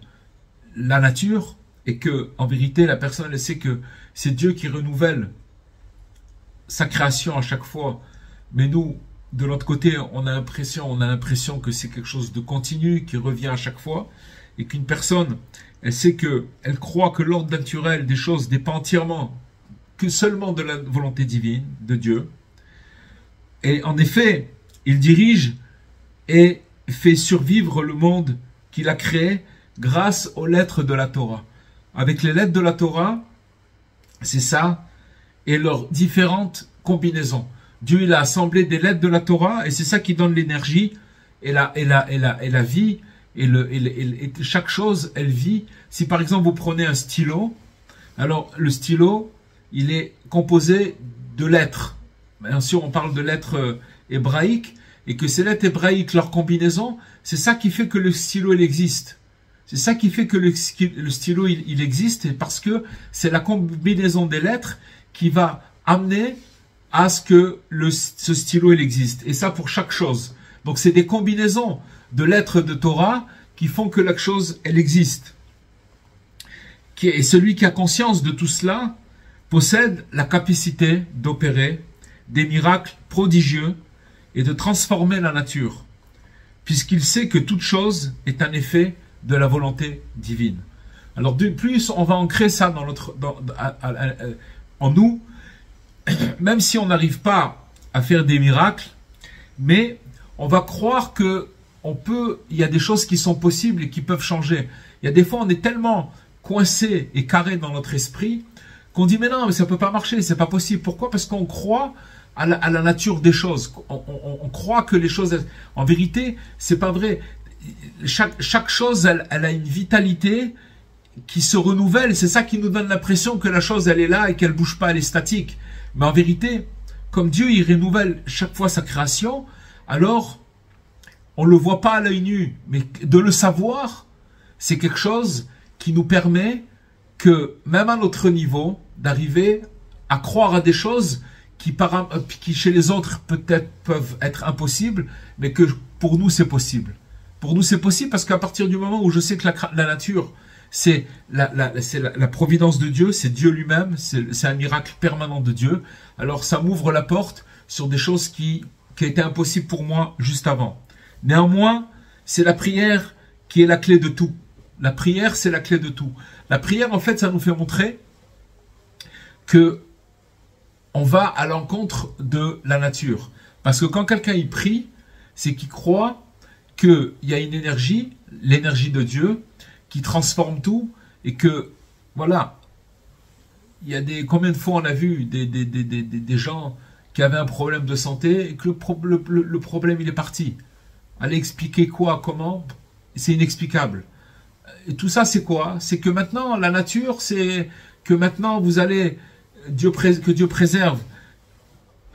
la nature, et que en vérité la personne elle sait que c'est Dieu qui renouvelle sa création à chaque fois, mais nous de l'autre côté on a l'impression que c'est quelque chose de continu qui revient à chaque fois, et qu'une personne elle sait que elle croit que l'ordre naturel des choses dépend entièrement que seulement de la volonté divine de Dieu, et en effet il dirige et fait survivre le monde qu'il a créé grâce aux lettres de la Torah. Avec les lettres de la Torah, c'est ça, et leurs différentes combinaisons. Dieu il a assemblé des lettres de la Torah, et c'est ça qui donne l'énergie et la vie, et chaque chose, elle vit. Si par exemple vous prenez un stylo, alors le stylo, il est composé de lettres. Bien sûr, on parle de lettres hébraïques, et que ces lettres hébraïques, leur combinaison, c'est ça qui fait que le stylo il existe. C'est ça qui fait que le stylo il existe, parce que c'est la combinaison des lettres qui va amener à ce que ce stylo il existe. Et ça pour chaque chose. Donc c'est des combinaisons de lettres de Torah qui font que la chose elle existe. Et celui qui a conscience de tout cela possède la capacité d'opérer des miracles prodigieux et de transformer la nature, puisqu'il sait que toute chose est un effet de la volonté divine. Alors de plus on va ancrer ça en nous, même si on n'arrive pas à faire des miracles, mais on va croire que il y a des choses qui sont possibles et qui peuvent changer. Il y a des fois on est tellement coincé et carré dans notre esprit qu'on dit mais non, mais ça peut pas marcher, c'est pas possible. Pourquoi? Parce qu'on croit à la nature des choses. On croit que les choses, en vérité, c'est pas vrai. Chaque chose, elle a une vitalité qui se renouvelle. C'est ça qui nous donne l'impression que la chose, elle est là et qu'elle bouge pas, elle est statique. Mais en vérité, comme Dieu, il renouvelle chaque fois sa création, alors on le voit pas à l'œil nu, mais de le savoir, c'est quelque chose qui nous permet que, même à notre niveau, d'arriver à croire à des choses qui chez les autres peut-être peuvent être impossibles, mais que pour nous c'est possible. Pour nous c'est possible parce qu'à partir du moment où je sais que la nature, c'est la providence de Dieu, c'est Dieu lui-même, c'est un miracle permanent de Dieu, alors ça m'ouvre la porte sur des choses qui étaient impossibles pour moi juste avant. Néanmoins, c'est la prière qui est la clé de tout. La prière, c'est la clé de tout. La prière, en fait, ça nous fait montrer que on va à l'encontre de la nature. Parce que quand quelqu'un y prie, c'est qu'il croit qu'il y a une énergie, l'énergie de Dieu, qui transforme tout, et que, voilà, il y a combien de fois on a vu des gens qui avaient un problème de santé, et que le problème, il est parti. Aller expliquer quoi, comment, c'est inexplicable. Et tout ça, c'est quoi? C'est que maintenant, la nature, c'est que maintenant, vous allez, que Dieu préserve.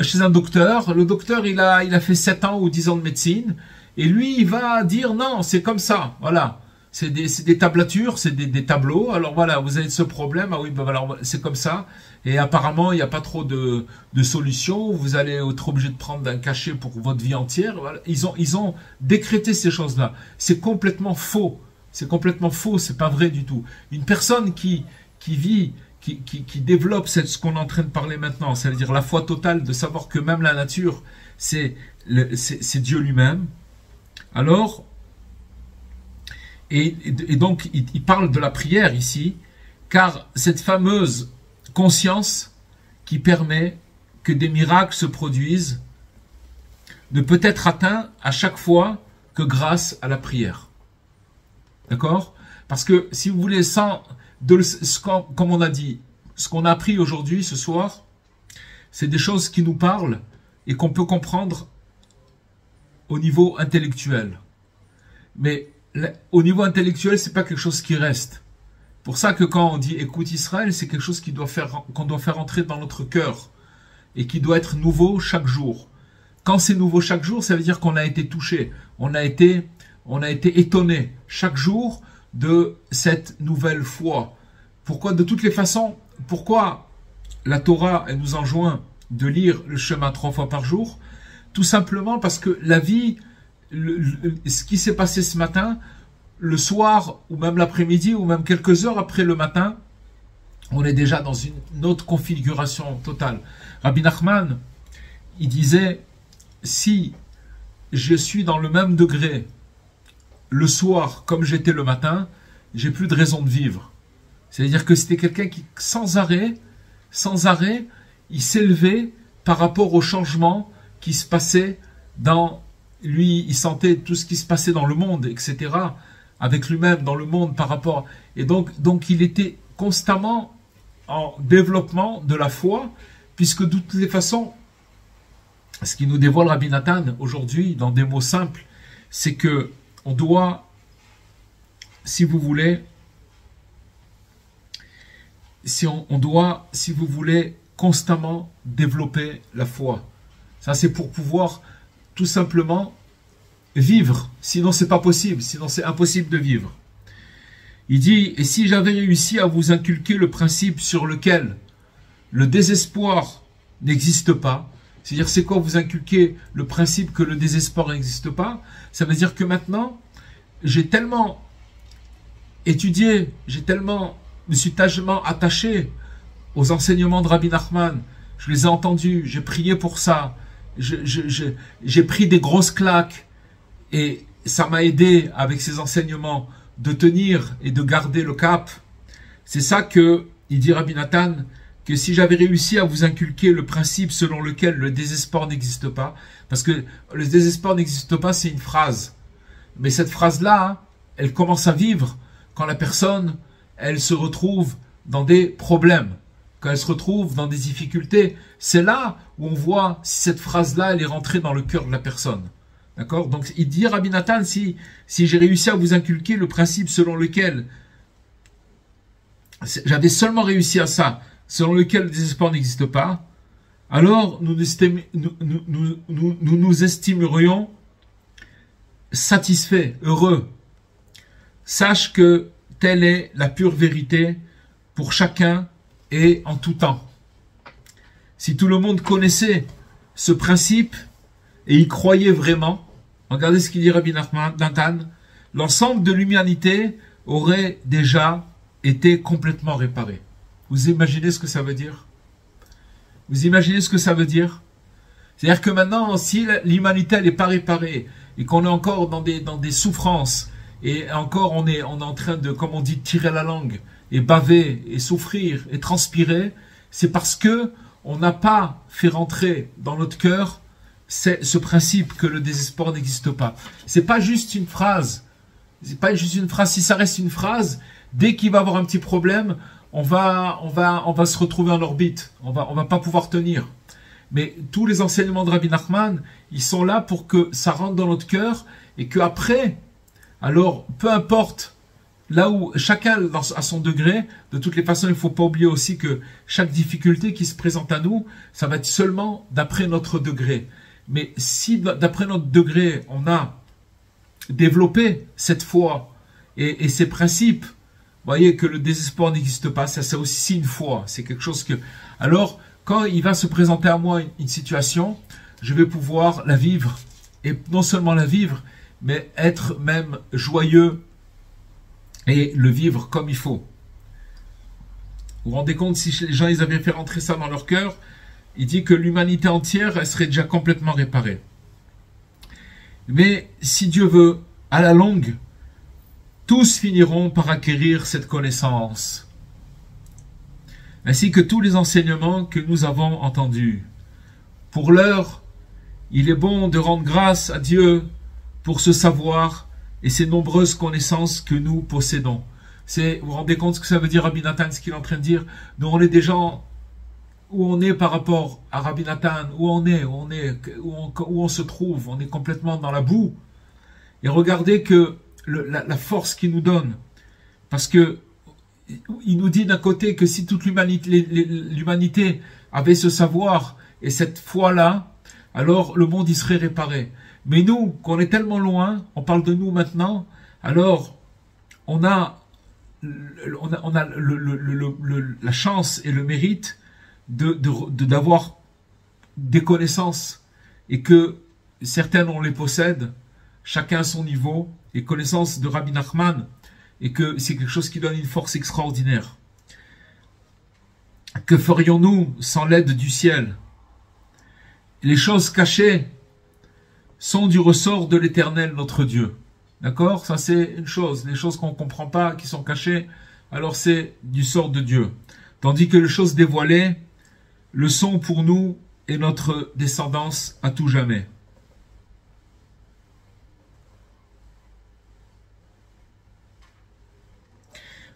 Chez un docteur, le docteur, il a fait 7 ans ou 10 ans de médecine, et lui, il va dire, non, c'est comme ça, voilà. C'est des tablatures, c'est des tableaux, alors voilà, vous avez ce problème, ah oui, ben voilà, c'est comme ça, et apparemment, il n'y a pas trop de solutions, vous allez être obligé de prendre un cachet pour votre vie entière, voilà. Ils ont décrété ces choses-là. C'est complètement faux. C'est complètement faux, c'est pas vrai du tout. Une personne qui développe ce qu'on est en train de parler maintenant, c'est-à-dire la foi totale de savoir que même la nature, c'est Dieu lui-même. Alors, et donc, il parle de la prière ici, car cette fameuse conscience qui permet que des miracles se produisent ne peut être atteint à chaque fois que grâce à la prière. D'accord? Parce que si vous voulez, comme on a dit, ce qu'on a appris aujourd'hui, ce soir, c'est des choses qui nous parlent et qu'on peut comprendre au niveau intellectuel. Mais au niveau intellectuel, c'est pas quelque chose qui reste. Pour ça que quand on dit écoute Israël, c'est quelque chose qu'on doit faire entrer dans notre cœur et qui doit être nouveau chaque jour. Quand c'est nouveau chaque jour, ça veut dire qu'on a été touché, on a été étonné chaque jour de cette nouvelle foi. Pourquoi, de toutes les façons, pourquoi la Torah, elle nous enjoint de lire le chemin 3 fois par jour? Tout simplement parce que la vie, ce qui s'est passé ce matin, le soir, ou même l'après-midi, ou même quelques heures après le matin, on est déjà dans une autre configuration totale. Rabbi Nachman, il disait, si je suis dans le même degré le soir comme j'étais le matin, j'ai plus de raison de vivre. C'est-à-dire que c'était quelqu'un qui, sans arrêt, il s'élevait par rapport au changement qui se passait dans lui. Il sentait tout ce qui se passait dans le monde, etc. Avec lui-même, dans le monde, par rapport. Et donc il était constamment en développement de la foi, puisque de toutes les façons, ce qui nous dévoile Rabbi Nathan aujourd'hui, dans des mots simples, c'est que on doit, si vous voulez, si vous voulez, constamment développer la foi. Ça, c'est pour pouvoir tout simplement vivre. Sinon, c'est pas possible. Sinon, c'est impossible de vivre. Il dit, et si j'avais réussi à vous inculquer le principe sur lequel le désespoir n'existe pas, c'est-à-dire, c'est quoi vous inculquer le principe que le désespoir n'existe pas? Ça veut dire que maintenant, j'ai tellement étudié, me suis tellement attaché aux enseignements de Rabbi Nachman, je les ai entendus, j'ai prié pour ça, j'ai pris des grosses claques, et ça m'a aidé avec ces enseignements de tenir et de garder le cap. C'est ça que il dit Rabbi Nathan, que si j'avais réussi à vous inculquer le principe selon lequel le désespoir n'existe pas, parce que le désespoir n'existe pas, c'est une phrase. Mais cette phrase-là, elle commence à vivre quand la personne, elle se retrouve dans des problèmes, quand elle se retrouve dans des difficultés. C'est là où on voit si cette phrase-là, elle est rentrée dans le cœur de la personne. D'accord? Donc, il dit Rabbi Nathan, si j'ai réussi à vous inculquer le principe selon lequel j'avais seulement réussi à ça, selon lequel le désespoir n'existe pas, alors nous nous estimerions satisfaits, heureux. sache que telle est la pure vérité pour chacun et en tout temps. Si tout le monde connaissait ce principe et y croyait vraiment, regardez ce qu'il dit Rabbi Nathan, l'ensemble de l'humanité aurait déjà été complètement réparé. Vous imaginez ce que ça veut dire? Vous imaginez ce que ça veut dire? C'est-à-dire que maintenant, si l'humanité n'est pas réparée et qu'on est encore dans des souffrances et encore on est en train de, comme on dit, tirer la langue et baver et souffrir et transpirer, c'est parce que on n'a pas fait rentrer dans notre cœur ce principe que le désespoir n'existe pas. C'est pas juste une phrase. C'est pas juste une phrase. Si ça reste une phrase, dès qu'il va avoir un petit problème, on va se retrouver en orbite. On va pas pouvoir tenir. Mais tous les enseignements de Rabbi Nachman, ils sont là pour que ça rentre dans notre cœur et qu'après, alors, peu importe, là où chacun à son degré, de toutes les façons, il ne faut pas oublier aussi que chaque difficulté qui se présente à nous, ça va être seulement d'après notre degré. Mais si d'après notre degré, on a développé cette foi et ces principes, vous voyez que le désespoir n'existe pas, ça c'est aussi une foi, c'est quelque chose que... Alors, quand il va se présenter à moi une situation, je vais pouvoir la vivre, et non seulement la vivre, mais être même joyeux et le vivre comme il faut. Vous vous rendez compte, si les gens ils avaient fait rentrer ça dans leur cœur, il dit que l'humanité entière, elle serait déjà complètement réparée. Mais si Dieu veut, à la longue, tous finiront par acquérir cette connaissance, ainsi que tous les enseignements que nous avons entendus. Pour l'heure, il est bon de rendre grâce à Dieu pour ce savoir et ces nombreuses connaissances que nous possédons. Vous vous rendez compte ce que ça veut dire, Rabbi Nathan, ce qu'il est en train de dire? Nous, on est des gens où on est par rapport à Rabbi Nathan, où on se trouve, on est complètement dans la boue. Et regardez que la force qu'il nous donne, parce que il nous dit d'un côté que si toute l'humanité avait ce savoir et cette foi-là, alors le monde y serait réparé. Mais nous, qu'on est tellement loin, on parle de nous maintenant, alors on a la chance et le mérite d'avoir des connaissances et que certaines on les possède, chacun à son niveau, et connaissances de Rabbi Nachman, et que c'est quelque chose qui donne une force extraordinaire. Que ferions-nous sans l'aide du ciel? Les choses cachées sont du ressort de l'Éternel, notre Dieu. D'accord? Ça c'est une chose. Les choses qu'on ne comprend pas, qui sont cachées, alors c'est du sort de Dieu. Tandis que les choses dévoilées le sont pour nous et notre descendance à tout jamais.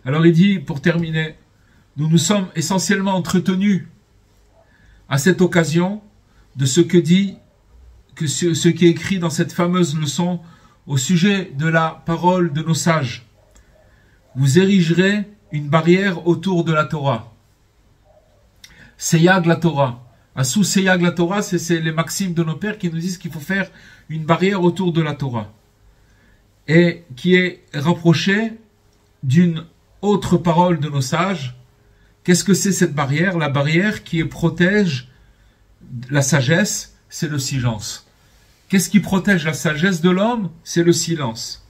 Alors il dit, pour terminer, nous nous sommes essentiellement entretenus à cette occasion de ce qui est écrit dans cette fameuse leçon au sujet de la parole de nos sages. Vous érigerez une barrière autour de la Torah. Seyag la Torah. Sous Seyag la Torah, c'est les maximes de nos pères qui nous disent qu'il faut faire une barrière autour de la Torah. Et qui est rapprochée d'une autre parole de nos sages. Qu'est-ce que c'est cette barrière? La barrière qui protège la sagesse, c'est le silence. Qu'est-ce qui protège la sagesse de l'homme? C'est le silence.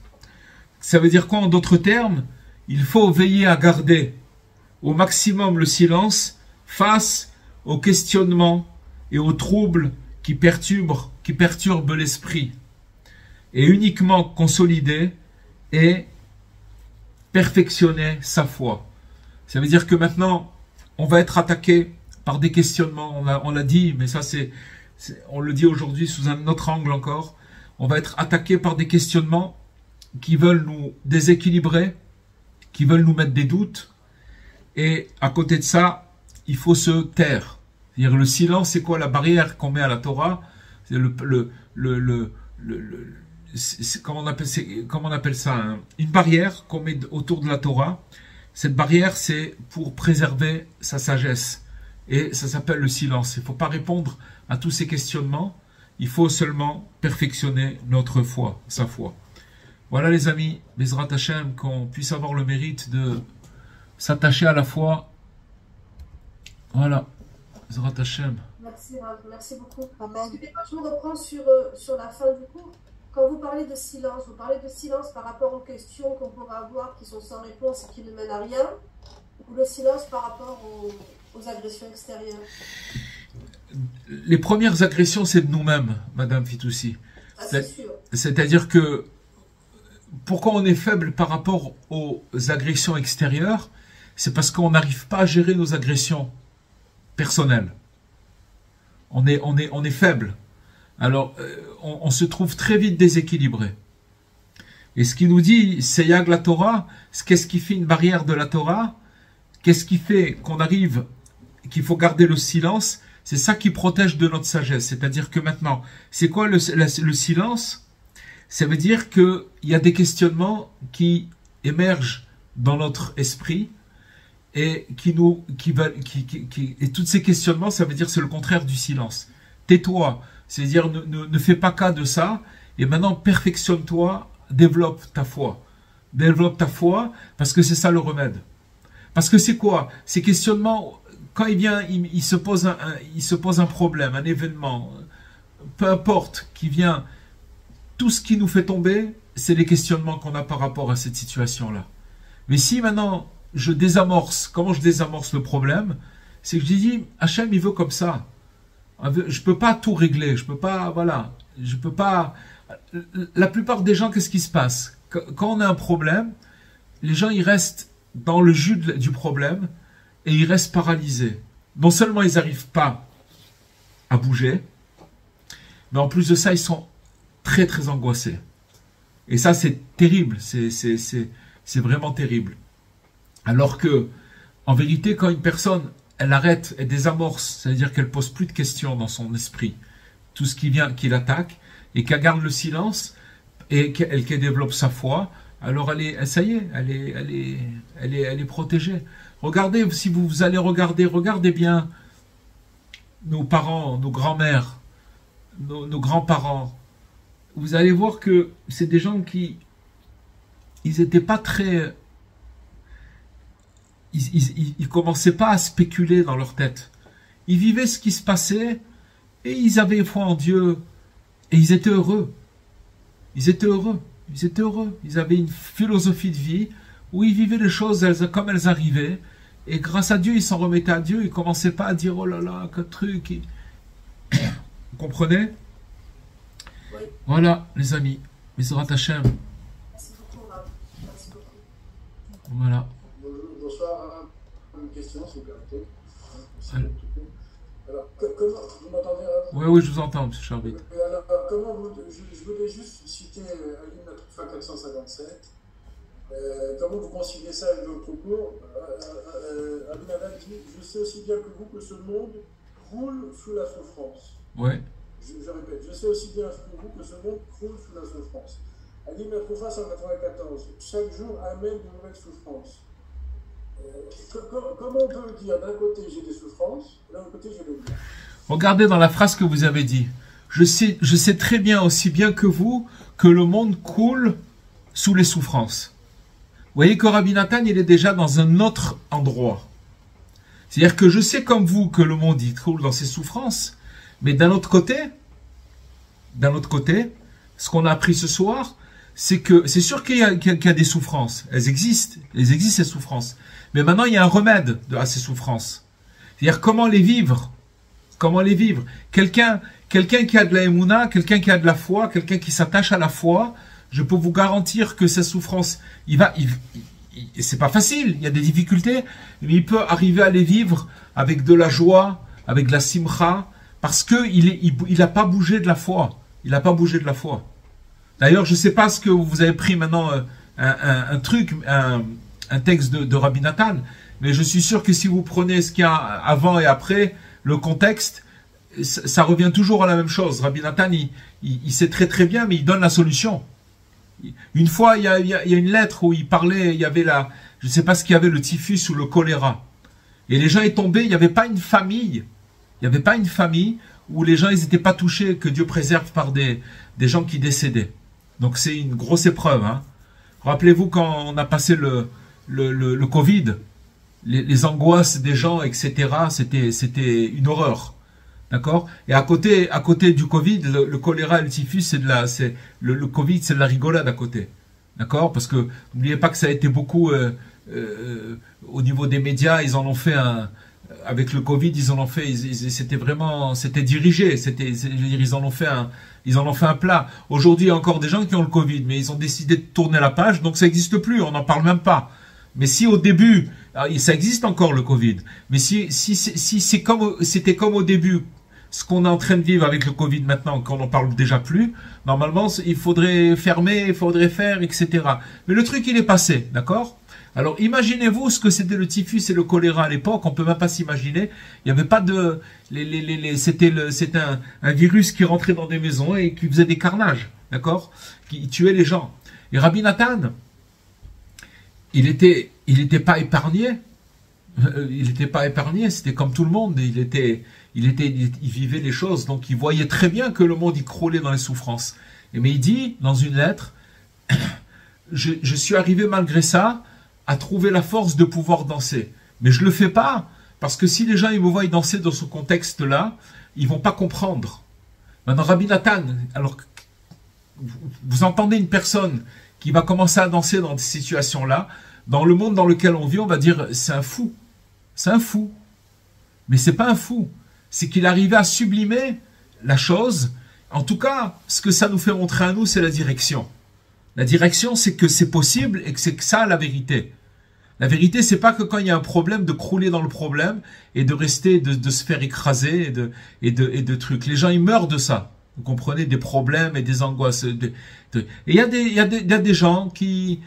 Ça veut dire quoi en d'autres termes? Il faut veiller à garder au maximum le silence face aux questionnements et aux troubles qui perturbent l'esprit. Et uniquement consolider et perfectionner sa foi. Ça veut dire que maintenant, on va être attaqué par des questionnements. On l'a dit, mais ça on le dit aujourd'hui sous un autre angle encore. On va être attaqué par des questionnements qui veulent nous déséquilibrer, qui veulent nous mettre des doutes. Et à côté de ça, il faut se taire. C'est-à-dire le silence, c'est quoi la barrière qu'on met à la Torah? C'est comment on appelle ça, hein? Une barrière qu'on met autour de la Torah. Cette barrière, c'est pour préserver sa sagesse. Et ça s'appelle le silence. Il ne faut pas répondre à tous ces questionnements. Il faut seulement perfectionner notre foi, sa foi. Voilà les amis, Bezrat Hashem, qu'on puisse avoir le mérite de s'attacher à la foi. Voilà, Bezrat Hashem. Merci, Rav, merci beaucoup. Amen. Excusez-moi, je me reprends sur la fin du cours. Quand vous parlez de silence, vous parlez de silence par rapport aux questions qu'on pourrait avoir qui sont sans réponse et qui ne mènent à rien, ou le silence par rapport aux agressions extérieures? Les premières agressions, c'est de nous-mêmes, Madame Fitoussi. Ah, c'est sûr. C'est-à-dire que pourquoi on est faible par rapport aux agressions extérieures, c'est parce qu'on n'arrive pas à gérer nos agressions personnelles. On est faible. Alors, on se trouve très vite déséquilibré. Et ce qui nous dit, c'est Yag la Torah, qu'est-ce qui fait une barrière de la Torah? Qu'est-ce qui fait qu'on arrive, qu'il faut garder le silence? C'est ça qui protège de notre sagesse. C'est-à-dire que maintenant, c'est quoi le silence? Ça veut dire qu'il y a des questionnements qui émergent dans notre esprit et et tous ces questionnements, ça veut dire c'est le contraire du silence. Tais-toi, c'est-à-dire ne fais pas cas de ça et maintenant perfectionne-toi, développe ta foi. Développe ta foi parce que c'est ça le remède. Parce que c'est quoi? Ces questionnements, quand il se pose un problème, un événement, peu importe qui vient, tout ce qui nous fait tomber, c'est les questionnements qu'on a par rapport à cette situation-là. Mais si maintenant je désamorce, comment je désamorce le problème? C'est que je dis, Hachem, il veut comme ça. Je peux pas tout régler, je peux pas, voilà, je peux pas. La plupart des gens, qu'est-ce qui se passe? Quand on a un problème, les gens, ils restent dans le jus du problème et ils restent paralysés. Non seulement ils n'arrivent pas à bouger, mais en plus de ça, ils sont très très angoissés. Et ça, c'est terrible, c'est vraiment terrible. Alors que, en vérité, quand une personne, elle arrête, elle désamorce, c'est-à-dire qu'elle pose plus de questions dans son esprit, tout ce qui vient, qui l'attaque, et qu'elle garde le silence, et qu'elle développe sa foi, alors ça y est, elle est protégée. Regardez, si vous allez regardez bien nos parents, nos grands-mères, nos grands-parents. Vous allez voir que c'est des gens qui, ils n'étaient pas très, ils commençaient pas à spéculer dans leur tête. Ils vivaient ce qui se passait et ils avaient foi en Dieu et ils étaient heureux. Ils étaient heureux. Ils étaient heureux. Ils avaient une philosophie de vie où ils vivaient les choses comme elles arrivaient. Et grâce à Dieu, ils s'en remettaient à Dieu. Ils ne commençaient pas à dire, oh là là, quel truc. Vous comprenez? Oui. Voilà, les amis. Bezrat Hashem. Merci beaucoup, Rav. Merci beaucoup. Voilà. Bonsoir. Une question, s'il vous plaît. Alors, comment vous m'entendez? Oui, je vous entends, M. Charbit. Alors, je voulais juste citer Aline Matrufa 457. Comment vous conciliez ça avec votre cours? Abinadab dit, je sais aussi bien que vous que ce monde croule sous la souffrance. Oui. Je répète, je sais aussi bien que vous que ce monde croule sous la souffrance. Aline Matrufa 194. Chaque jour amène de nouvelles souffrances. Comment on peut dire d'un côté j'ai des souffrances, de l'autre côté j'ai le bien? Regardez dans la phrase que vous avez dit. Je sais très bien, aussi bien que vous, que le monde coule sous les souffrances. Vous voyez que Rabbi Nathan, il est déjà dans un autre endroit. C'est-à-dire que je sais comme vous que le monde il coule dans ses souffrances, mais d'un autre côté, ce qu'on a appris ce soir, c'est que c'est sûr qu'il y a des souffrances. Elles existent ces souffrances. Mais maintenant, il y a un remède à ces souffrances. C'est-à-dire comment les vivre. Comment les vivre. Quelqu'un qui a de la émouna, quelqu'un qui a de la foi, quelqu'un qui s'attache à la foi, je peux vous garantir que ces souffrances, c'est pas facile, il y a des difficultés, mais il peut arriver à les vivre avec de la joie, avec de la simcha, parce qu'il n'a pas bougé de la foi. Il n'a pas bougé de la foi. D'ailleurs, je ne sais pas ce que vous avez pris maintenant, un texte de Rabbi Nathan, mais je suis sûr que si vous prenez ce qu'il y a avant et après, le contexte, ça revient toujours à la même chose. Rabbi Nathan, il sait très très bien, mais il donne la solution. Une fois, il y a une lettre où il parlait, il y avait je ne sais pas ce qu'il y avait, le typhus ou le choléra. Et les gens étaient tombés, il n'y avait pas une famille, où les gens n'étaient pas touchés, que Dieu préserve par des gens qui décédaient. Donc c'est une grosse épreuve. Hein. Rappelez-vous quand on a passé le Covid, les angoisses des gens, etc., c'était une horreur. D'accord? Et à côté du Covid, le choléra et le typhus, le Covid, c'est de la rigolade à côté. D'accord? Parce que n'oubliez pas que ça a été beaucoup au niveau des médias, ils en ont fait avec le Covid, c'était dirigé, ils en ont fait un plat. Aujourd'hui, il y a encore des gens qui ont le Covid, mais ils ont décidé de tourner la page, donc ça n'existe plus, on n'en parle même pas. Mais si au début, ça existe encore le Covid, mais si c'était comme au début, ce qu'on est en train de vivre avec le Covid maintenant, qu'on n'en parle déjà plus, normalement, il faudrait fermer, il faudrait faire, etc. Mais le truc, il est passé, d'accord? Alors, imaginez-vous ce que c'était le typhus et le choléra à l'époque, on peut même pas s'imaginer. Il n'y avait pas de... c'était un virus qui rentrait dans des maisons et qui faisait des carnages, d'accord? Qui tuait les gens. Et Rabbi Nathan, il était pas épargné. Il n'était pas épargné, c'était comme tout le monde. Il vivait les choses, donc il voyait très bien que le monde y croulait dans les souffrances. Mais il dit, dans une lettre, je suis arrivé malgré ça à trouver la force de pouvoir danser. Mais je le fais pas, parce que si les gens ils me voient danser dans ce contexte-là, ils vont pas comprendre. Maintenant, Rabbi Nathan, alors vous entendez une personne qui va commencer à danser dans des situations-là, dans le monde dans lequel on vit, on va dire c'est un fou. C'est un fou. Mais c'est pas un fou. C'est qu'il arrivait à sublimer la chose. En tout cas, ce que ça nous fait montrer à nous, c'est la direction. La direction, c'est que c'est possible et que c'est ça la vérité. La vérité, c'est pas que quand il y a un problème, de crouler dans le problème et de rester, de se faire écraser et de trucs. Les gens, ils meurent de ça. Vous comprenez, des problèmes et des angoisses. Et il y a des gens qui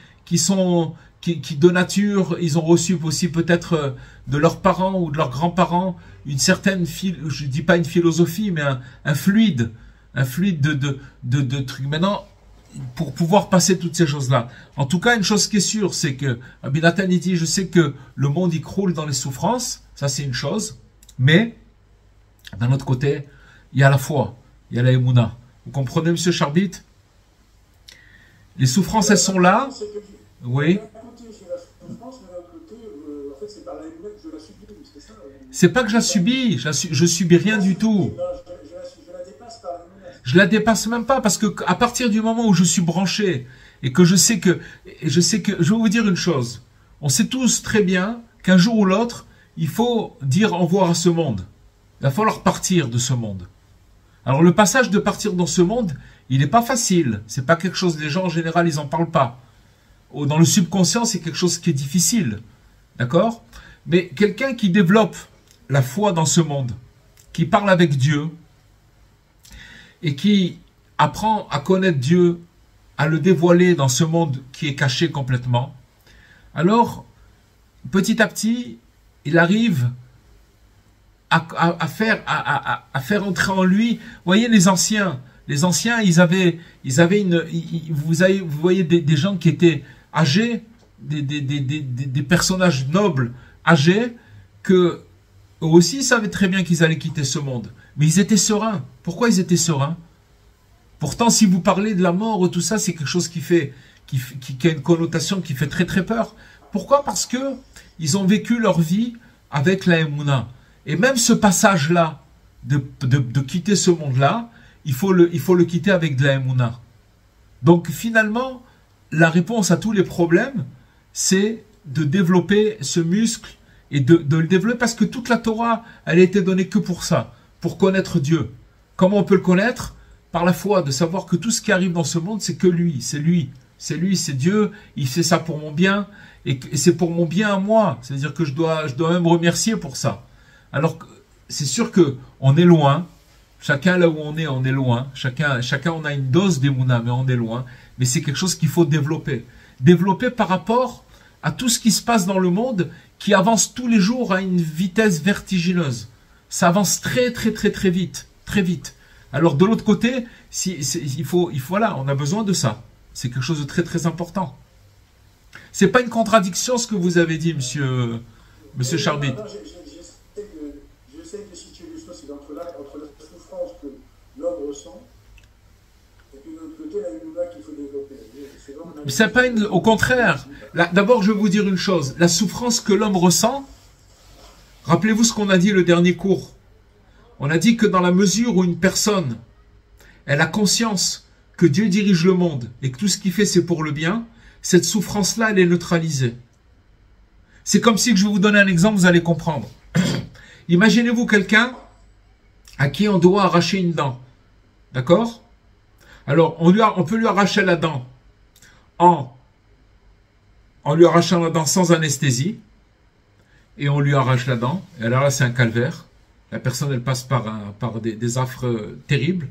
de nature, ils ont reçu aussi peut-être de leurs parents ou de leurs grands-parents une certaine, je dis pas une philosophie, mais un fluide de trucs. Maintenant, pour pouvoir passer toutes ces choses-là. En tout cas, une chose qui est sûre, c'est que Rabbi Nathan dit, je sais que le monde y croule dans les souffrances, ça c'est une chose, mais d'un autre côté, il y a la foi, il y a la émouna. Vous comprenez, monsieur Charbit? Les souffrances, elles sont là. Oui. C'est pas que je la subis, je subis rien du tout. Je la dépasse même pas, parce que à partir du moment où je suis branché et que je sais que je vais vous dire une chose. On sait tous très bien qu'un jour ou l'autre, il faut dire au revoir à ce monde. Il va falloir partir de ce monde. Alors le passage de partir dans ce monde, il n'est pas facile. C'est pas quelque chose, les gens en général, ils en parlent pas. Dans le subconscient, c'est quelque chose qui est difficile. D'accord? Mais quelqu'un qui développe la foi dans ce monde, qui parle avec Dieu, et qui apprend à connaître Dieu, à le dévoiler dans ce monde qui est caché complètement, alors, petit à petit, il arrive à faire entrer en lui. Vous voyez, les anciens, vous voyez des gens qui étaient âgés, des personnages nobles, âgés, que eux aussi savaient très bien qu'ils allaient quitter ce monde. Mais ils étaient sereins. Pourquoi ils étaient sereins? Pourtant, si vous parlez de la mort ou tout ça, c'est quelque chose qui a une connotation qui fait très très peur. Pourquoi? Parce que ils ont vécu leur vie avec la Emouna. Et même ce passage-là, de quitter ce monde-là, il faut le quitter avec de la Emouna. Donc finalement, la réponse à tous les problèmes, c'est de développer ce muscle et de le développer, parce que toute la Torah, elle a été donnée que pour ça, pour connaître Dieu. Comment on peut le connaître? Par la foi, de savoir que tout ce qui arrive dans ce monde, c'est que lui, c'est lui, c'est Dieu, il fait ça pour mon bien, et c'est pour mon bien à moi, c'est-à-dire que je dois même remercier pour ça. Alors, c'est sûr que on est loin, chacun là où on est loin, chacun on a une dose d'Emouna, mais on est loin, mais c'est quelque chose qu'il faut développer. Développer par rapport à tout ce qui se passe dans le monde, qui avance tous les jours à une vitesse vertigineuse. Ça avance très très très très vite, très vite. Alors de l'autre côté, il faut voilà, on a besoin de ça. C'est quelque chose de très très important. C'est pas une contradiction ce que vous avez dit, monsieur Charbit. J'essaie de situer les choses, c'est entre la souffrance que l'homme ressent, et puis de l'autre côté, la Emouna qu'il faut développer. C'est pas une... Au contraire. D'abord, je vais vous dire une chose. La souffrance que l'homme ressent, rappelez-vous ce qu'on a dit le dernier cours. On a dit que dans la mesure où une personne, elle a conscience que Dieu dirige le monde et que tout ce qu'il fait, c'est pour le bien, cette souffrance-là, elle est neutralisée. C'est comme si, je vais vous donner un exemple, vous allez comprendre. Imaginez-vous quelqu'un à qui on doit arracher une dent. D'accord? Alors, on peut lui arracher la dent en lui arrachant la dent sans anesthésie. Et on lui arrache la dent. Et alors là, c'est un calvaire. La personne, elle passe par des affres terribles.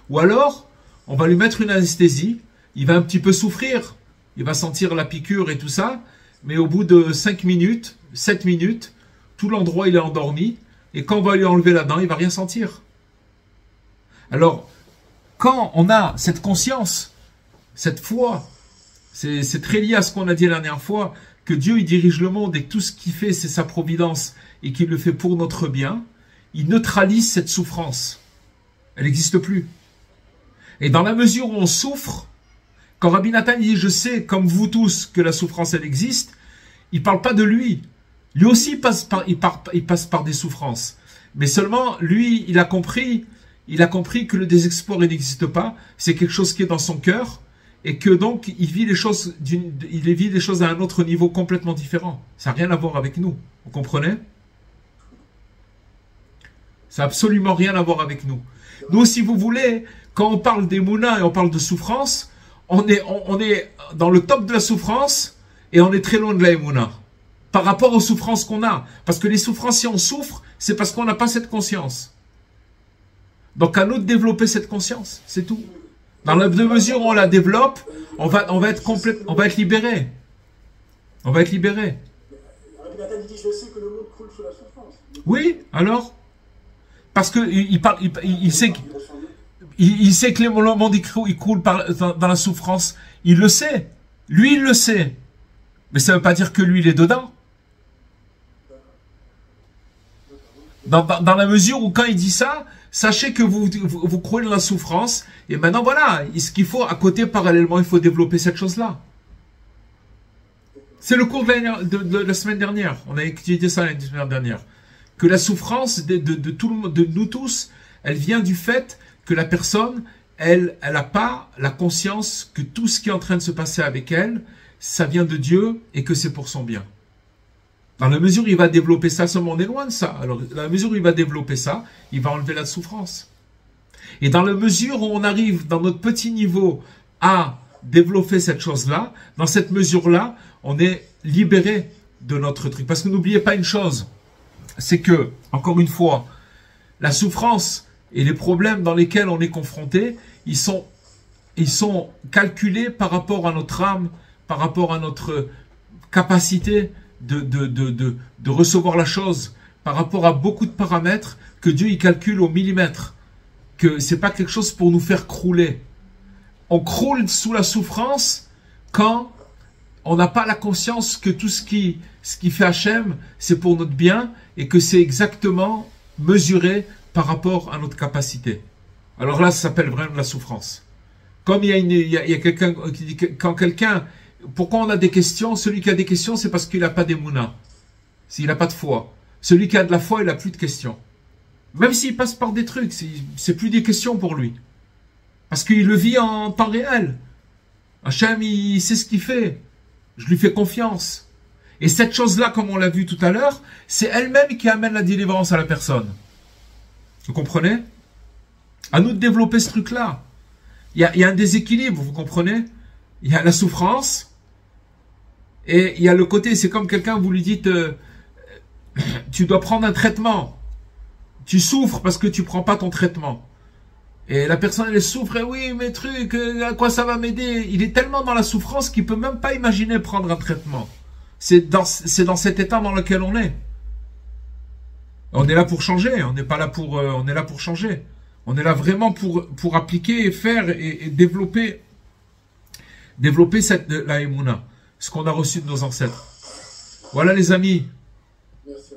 Ou alors, on va lui mettre une anesthésie. Il va un petit peu souffrir. Il va sentir la piqûre et tout ça. Mais au bout de 5 minutes, 7 minutes, tout l'endroit, il est endormi. Et quand on va lui enlever la dent, il va rien sentir. Alors, quand on a cette conscience, cette foi, c'est très lié à ce qu'on a dit la dernière fois, que Dieu, il dirige le monde et que tout ce qu'il fait, c'est sa providence et qu'il le fait pour notre bien, il neutralise cette souffrance. Elle n'existe plus. Et dans la mesure où on souffre, quand Rabbi Nathan dit « Je sais, comme vous tous, que la souffrance, elle existe », il ne parle pas de lui. Lui aussi, il passe par des souffrances. Mais seulement, lui, il a compris que le désespoir, il n'existe pas. C'est quelque chose qui est dans son cœur. Et que donc, il vit les choses à un autre niveau complètement différent. Ça n'a rien à voir avec nous. Vous comprenez? Ça n'a absolument rien à voir avec nous. Nous, si vous voulez, quand on parle d'Emouna et on parle de souffrance, on est dans le top de la souffrance et on est très loin de la Emouna. Par rapport aux souffrances qu'on a. Parce que les souffrances, si on souffre, c'est parce qu'on n'a pas cette conscience. Donc à nous de développer cette conscience, c'est tout. Dans la mesure où on la développe, on va être libéré. On va être libéré. Oui, alors? Parce que il sait que le monde il croule dans la souffrance. Il le sait. Lui, il le sait. Mais ça ne veut pas dire que lui, il est dedans. Dans la mesure où quand il dit ça, sachez que vous croulez dans la souffrance. Et maintenant, voilà, ce qu'il faut, à côté, parallèlement, il faut développer cette chose-là. C'est le cours de la semaine dernière. On a étudié ça la semaine dernière. Que la souffrance de nous tous, elle vient du fait que la personne, elle n'a pas la conscience que tout ce qui est en train de se passer avec elle, ça vient de Dieu et que c'est pour son bien. Dans la mesure où il va développer ça, seulement on est loin de ça. Alors, dans la mesure où il va développer ça, il va enlever la souffrance. Et dans la mesure où on arrive dans notre petit niveau à développer cette chose-là, dans cette mesure-là, on est libéré de notre truc. Parce que n'oubliez pas une chose, c'est que, encore une fois, la souffrance et les problèmes dans lesquels on est confronté, ils sont calculés par rapport à notre âme, par rapport à notre capacité de recevoir la chose, par rapport à beaucoup de paramètres que Dieu il calcule au millimètre, que c'est pas quelque chose pour nous faire crouler. On croule sous la souffrance quand on n'a pas la conscience que tout ce qui fait Hachem, c'est pour notre bien et que c'est exactement mesuré par rapport à notre capacité. Alors là, ça s'appelle vraiment la souffrance. Comme il y a quelqu'un qui dit que quand quelqu'un, pourquoi on a des questions? Celui qui a des questions, c'est parce qu'il n'a pas d'émouna. S'il n'a pas de foi. Celui qui a de la foi, il n'a plus de questions. Même s'il passe par des trucs, c'est plus des questions pour lui. Parce qu'il le vit en temps réel. Hachem, il sait ce qu'il fait. Je lui fais confiance. Et cette chose-là, comme on l'a vu tout à l'heure, c'est elle-même qui amène la délivrance à la personne. Vous comprenez? À nous de développer ce truc-là. Il y a un déséquilibre, vous comprenez? Il y a la souffrance. Et il y a le côté, c'est comme quelqu'un, vous lui dites, tu dois prendre un traitement. Tu souffres parce que tu prends pas ton traitement. Et la personne, elle souffre, et oui, mes trucs, à quoi ça va m'aider? Il est tellement dans la souffrance qu'il peut même pas imaginer prendre un traitement. C'est dans cet état dans lequel on est. On est là pour changer, on n'est pas là pour, on est là pour changer. On est là vraiment pour appliquer et faire et développer la Emouna, ce qu'on a reçu de nos ancêtres. Voilà les amis. Merci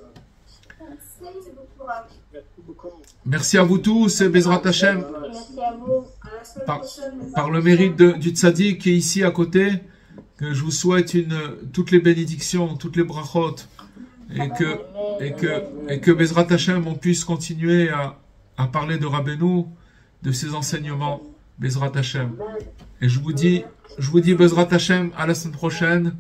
beaucoup. Merci à vous tous, Bezrat Hashem. Merci à vous. la semaine par, prochaine. par le mérite du tzaddik qui est ici à côté, que je vous souhaite toutes les bénédictions, toutes les brachot, et que Bezrat Hashem, on puisse continuer à parler de Rabbeinu, de ses enseignements, Bezrat Hashem. Et je vous dis Bezrat Hashem, à la semaine prochaine.